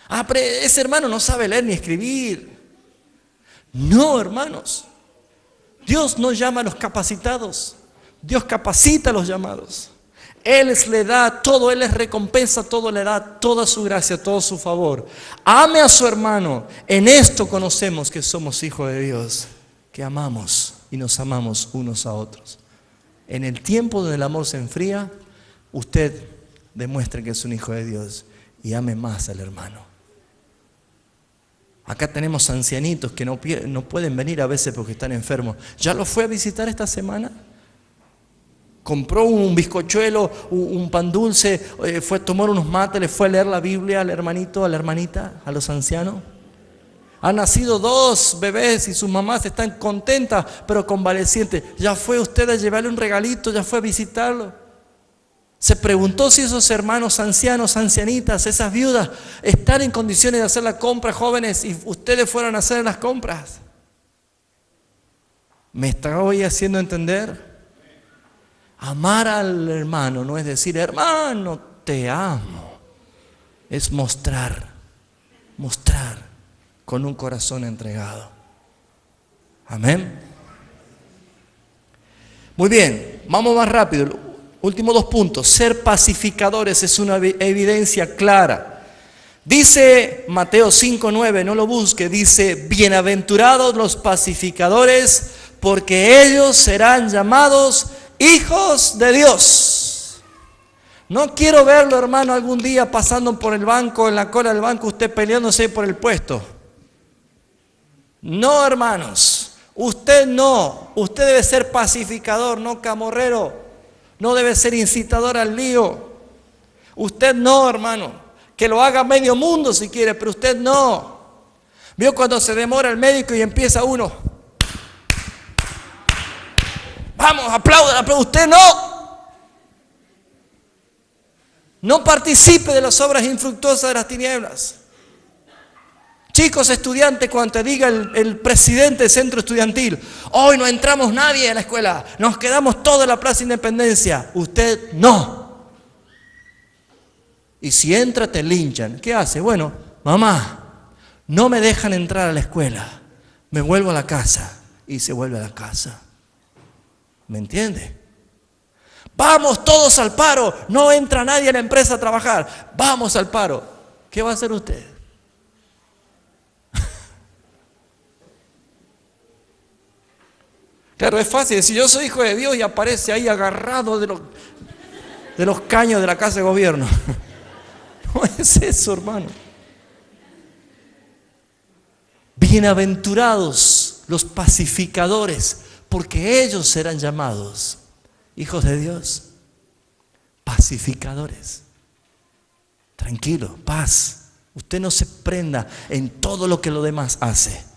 Ah, pero ese hermano no sabe leer ni escribir. No, hermanos. Dios no llama a los capacitados. Dios capacita a los llamados. Él le da todo, Él les recompensa todo, le da toda su gracia, todo su favor. Ame a su hermano. En esto conocemos que somos hijos de Dios, que amamos y nos amamos unos a otros. En el tiempo donde el amor se enfría, usted demuestre que es un hijo de Dios y ame más al hermano. Acá tenemos ancianitos que no pueden venir a veces porque están enfermos. ¿Ya los fue a visitar esta semana? Compró un bizcochuelo, un pan dulce, fue a tomar unos mates, le fue a leer la Biblia al hermanito, a la hermanita, a los ancianos. Han nacido 2 bebés y sus mamás están contentas, pero convalecientes. ¿Ya fue usted a llevarle un regalito? ¿Ya fue a visitarlo? Se preguntó si esos hermanos ancianos, ancianitas, esas viudas, están en condiciones de hacer la compra, jóvenes, y ustedes fueron a hacer las compras. ¿Me está hoy haciendo entender? Amar al hermano no es decir, hermano, te amo. Es mostrar con un corazón entregado. Amén. Muy bien, vamos más rápido. Últimos 2 puntos. Ser pacificadores es una evidencia clara. Dice Mateo 5:9, no lo busque, dice, bienaventurados los pacificadores, porque ellos serán llamados hijos de Dios. No quiero verlo, hermano, algún día pasando por el banco, en la cola del banco, usted peleándose por el puesto. No, hermanos, usted no. Usted debe ser pacificador, no camorrero. No debe ser incitador al lío. Usted no, hermano. Que lo haga medio mundo si quiere, pero usted no. ¿Vio cuando se demora el médico y empieza uno? Vamos, aplaudan, pero usted no. No participe de las obras infructuosas de las tinieblas. Chicos estudiantes, cuando te diga el presidente del centro estudiantil, hoy no entramos nadie a la escuela, nos quedamos todos en la Plaza Independencia. Usted no. Y si entra te linchan. ¿Qué hace? Bueno, mamá, no me dejan entrar a la escuela, me vuelvo a la casa. Y se vuelve a la casa. ¿Me entiende? Vamos todos al paro, no entra nadie a la empresa a trabajar, vamos al paro. ¿Qué va a hacer usted? Claro, es fácil decir, yo soy hijo de Dios y aparece ahí agarrado de los caños de la casa de gobierno. No es eso, hermano. Bienaventurados los pacificadores, porque ellos serán llamados hijos de Dios. Pacificadores. Tranquilo, paz. Usted no se prenda en todo lo que lo demás hace.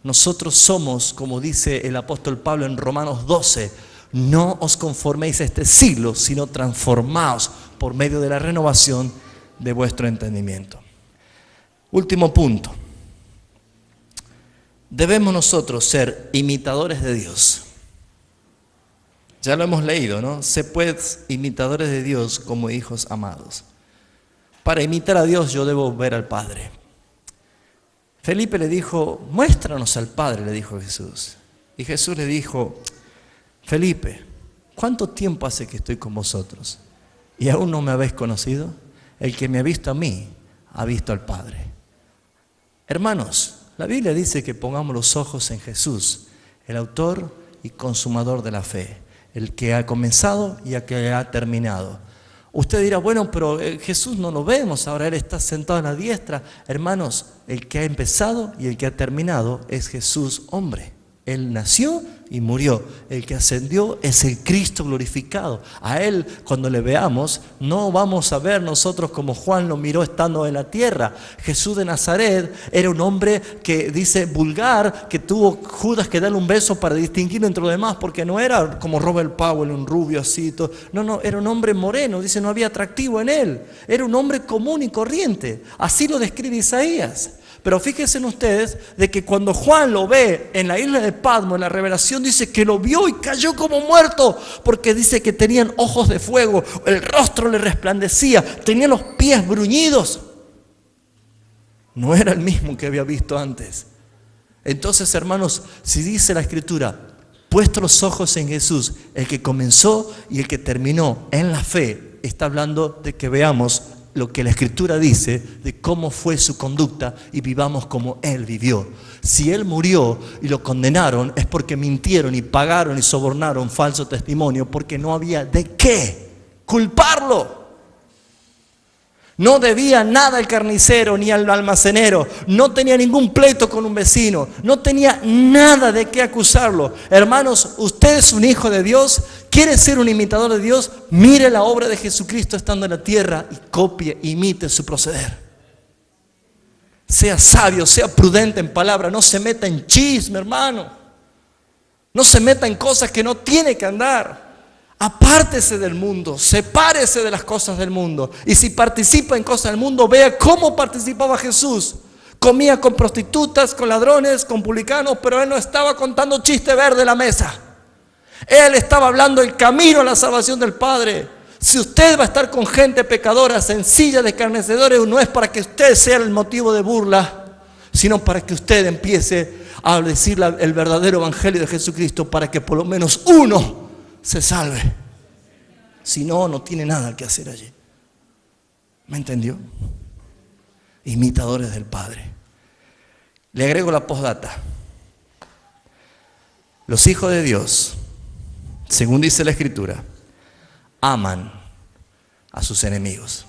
Nosotros somos, como dice el apóstol Pablo en Romanos 12, no os conforméis a este siglo, sino transformaos por medio de la renovación de vuestro entendimiento. Último punto. Debemos nosotros ser imitadores de Dios. Ya lo hemos leído, ¿no? Sé pues imitadores de Dios como hijos amados. Para imitar a Dios yo debo ver al Padre. Felipe le dijo, muéstranos al Padre, le dijo Jesús. Y Jesús le dijo, Felipe, ¿cuánto tiempo hace que estoy con vosotros? ¿Y aún no me habéis conocido? El que me ha visto a mí, ha visto al Padre. Hermanos, la Biblia dice que pongamos los ojos en Jesús, el autor y consumador de la fe, el que ha comenzado y el que ha terminado. Usted dirá, bueno, pero Jesús no lo vemos, ahora Él está sentado a la diestra. Hermanos, el que ha empezado y el que ha terminado es Jesús, hombre. Él nació y murió. El que ascendió es el Cristo glorificado. A Él, cuando le veamos, no vamos a ver nosotros como Juan lo miró estando en la tierra. Jesús de Nazaret era un hombre que dice vulgar, que tuvo Judas que darle un beso para distinguirlo entre los demás, porque no era como Robert Powell, un rubio así. Todo. No, era un hombre moreno, dice, no había atractivo en él. Era un hombre común y corriente. Así lo describe Isaías. Pero fíjense ustedes de que cuando Juan lo ve en la isla de Patmos, en la revelación dice que lo vio y cayó como muerto, porque dice que tenían ojos de fuego, el rostro le resplandecía, tenía los pies bruñidos. No era el mismo que había visto antes. Entonces, hermanos, si dice la Escritura, puesto los ojos en Jesús, el que comenzó y el que terminó en la fe, está hablando de que veamos lo que la Escritura dice de cómo fue su conducta y vivamos como Él vivió. Si Él murió y lo condenaron es porque mintieron y pagaron y sobornaron falso testimonio, porque no había de qué culparlo. No debía nada al carnicero ni al almacenero, no tenía ningún pleito con un vecino, no tenía nada de qué acusarlo. Hermanos, usted es un hijo de Dios, quiere ser un imitador de Dios, mire la obra de Jesucristo estando en la tierra y copie, imite su proceder. Sea sabio, sea prudente en palabra, no se meta en chisme, hermano. No se meta en cosas que no tiene que andar. Apártese del mundo, sepárese de las cosas del mundo. Y si participa en cosas del mundo, vea cómo participaba Jesús. Comía con prostitutas, con ladrones, con publicanos, pero Él no estaba contando chiste verde en la mesa. Él estaba hablando el camino a la salvación del Padre. Si usted va a estar con gente pecadora, sencilla, de escarnecedores, no es para que usted sea el motivo de burla, sino para que usted empiece a decir el verdadero evangelio de Jesucristo, para que por lo menos uno se salve. Si no, no tiene nada que hacer allí. ¿Me entendió? Imitadores del Padre. Le agrego la postdata. Los hijos de Dios, según dice la Escritura, aman a sus enemigos.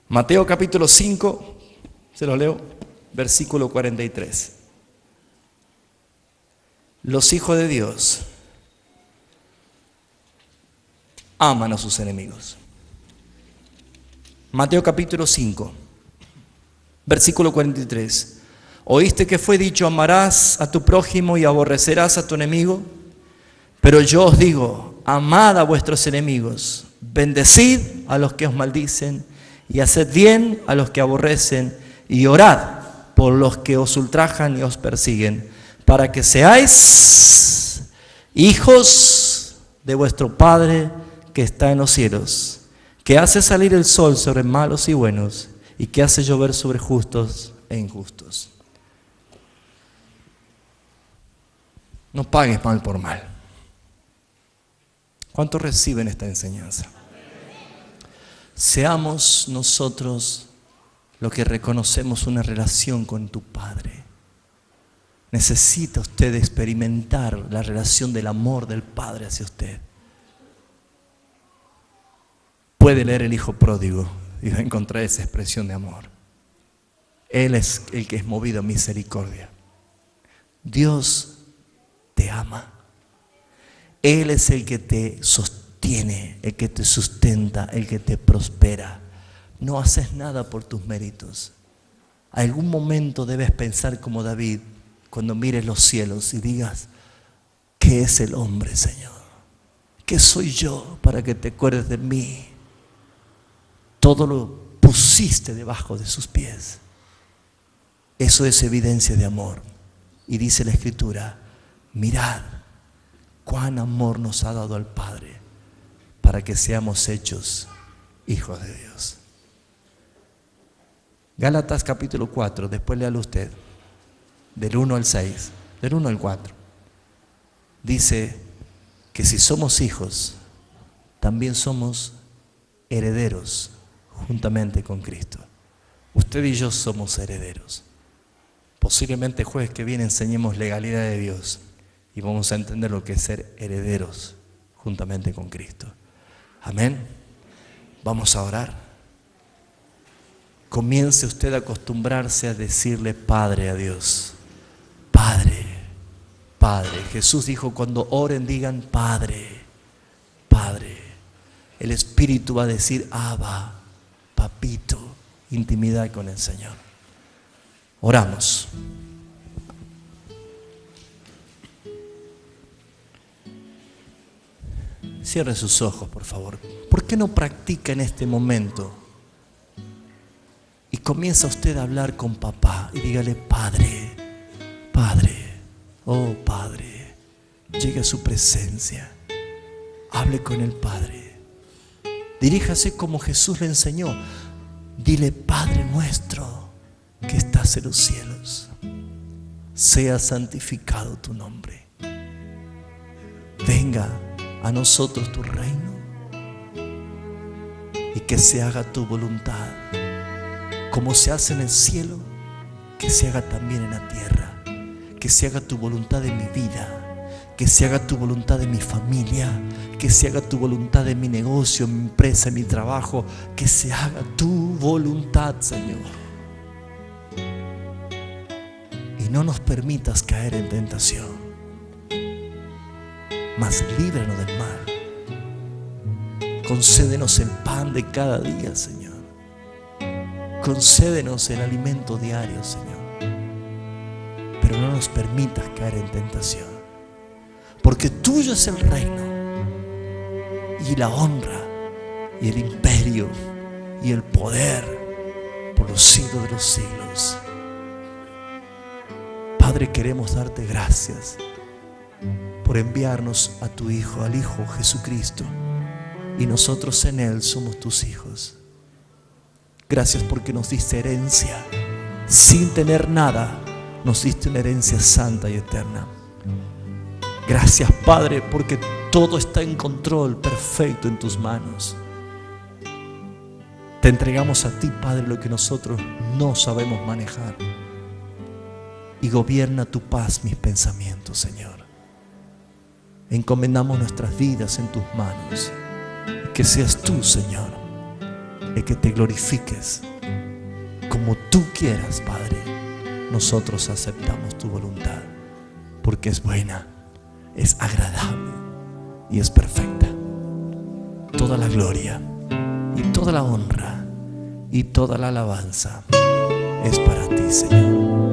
Mateo capítulo 5, se lo leo, versículo 43. Los hijos de Dios aman a sus enemigos. Mateo capítulo 5, versículo 43. ¿Oíste que fue dicho, amarás a tu prójimo y aborrecerás a tu enemigo? Pero yo os digo, amad a vuestros enemigos, bendecid a los que os maldicen y haced bien a los que aborrecen y orad por los que os ultrajan y os persiguen, para que seáis hijos de vuestro Padre que está en los cielos, que hace salir el sol sobre malos y buenos y que hace llover sobre justos e injustos. No pagues mal por mal. ¿Cuántos reciben esta enseñanza? Seamos nosotros los que reconocemos una relación con tu Padre. Necesita usted experimentar la relación del amor del Padre hacia usted. Puede leer El Hijo Pródigo y va a encontrar esa expresión de amor. Él es el que es movido a misericordia. Dios te ama. Él es el que te sostiene, el que te sustenta, el que te prospera. No haces nada por tus méritos. Algún momento debes pensar como David, cuando mires los cielos y digas, ¿qué es el hombre, Señor? ¿Qué soy yo para que te acuerdes de mí? Todo lo pusiste debajo de sus pies. Eso es evidencia de amor. Y dice la Escritura, mirad cuán amor nos ha dado al Padre para que seamos hechos hijos de Dios. Gálatas capítulo 4, después léalo usted, del 1 al 6, del 1 al 4. dice que si somos hijos, también somos herederos juntamente con Cristo. Usted y yo somos herederos. Posiblemente el jueves que viene enseñemos legalidad de Dios y vamos a entender lo que es ser herederos juntamente con Cristo. Amén. Vamos a orar. Comience usted a acostumbrarse a decirle Padre a Dios. Padre, Padre. Jesús dijo, cuando oren digan Padre, Padre. El Espíritu va a decir Abba, Papito, intimidad con el Señor. Oramos. Cierre sus ojos, por favor. ¿Por qué no practica en este momento? Y comienza usted a hablar con papá y dígale, Padre, Padre, oh Padre, llegue a su presencia. Hable con el Padre. Diríjase como Jesús le enseñó. Dile, Padre nuestro que estás en los cielos, sea santificado tu nombre. Venga a nosotros tu reino y que se haga tu voluntad, como se hace en el cielo, que se haga también en la tierra. Que se haga tu voluntad en mi vida, que se haga tu voluntad en mi familia, que se haga tu voluntad en mi negocio, en mi empresa, en mi trabajo. Que se haga tu voluntad, Señor. Y no nos permitas caer en tentación, mas líbranos del mal. Concédenos el pan de cada día, Señor. Concédenos el alimento diario, Señor. Pero no nos permitas caer en tentación, porque tuyo es el reino y la honra y el imperio y el poder por los siglos de los siglos. Padre, queremos darte gracias por enviarnos a tu Hijo, al Hijo Jesucristo, y nosotros en Él somos tus hijos. Gracias porque nos diste herencia. Sin tener nada, nos diste una herencia santa y eterna. Gracias, Padre, porque todo está en control perfecto en tus manos. Te entregamos a ti, Padre, lo que nosotros no sabemos manejar. Y gobierna tu paz mis pensamientos, Señor. Encomendamos nuestras vidas en tus manos. Y que seas tú, Señor, el que te glorifiques como tú quieras, Padre. Nosotros aceptamos tu voluntad, porque es buena, es agradable y es perfecta. Toda la gloria y toda la honra y toda la alabanza es para ti, Señor.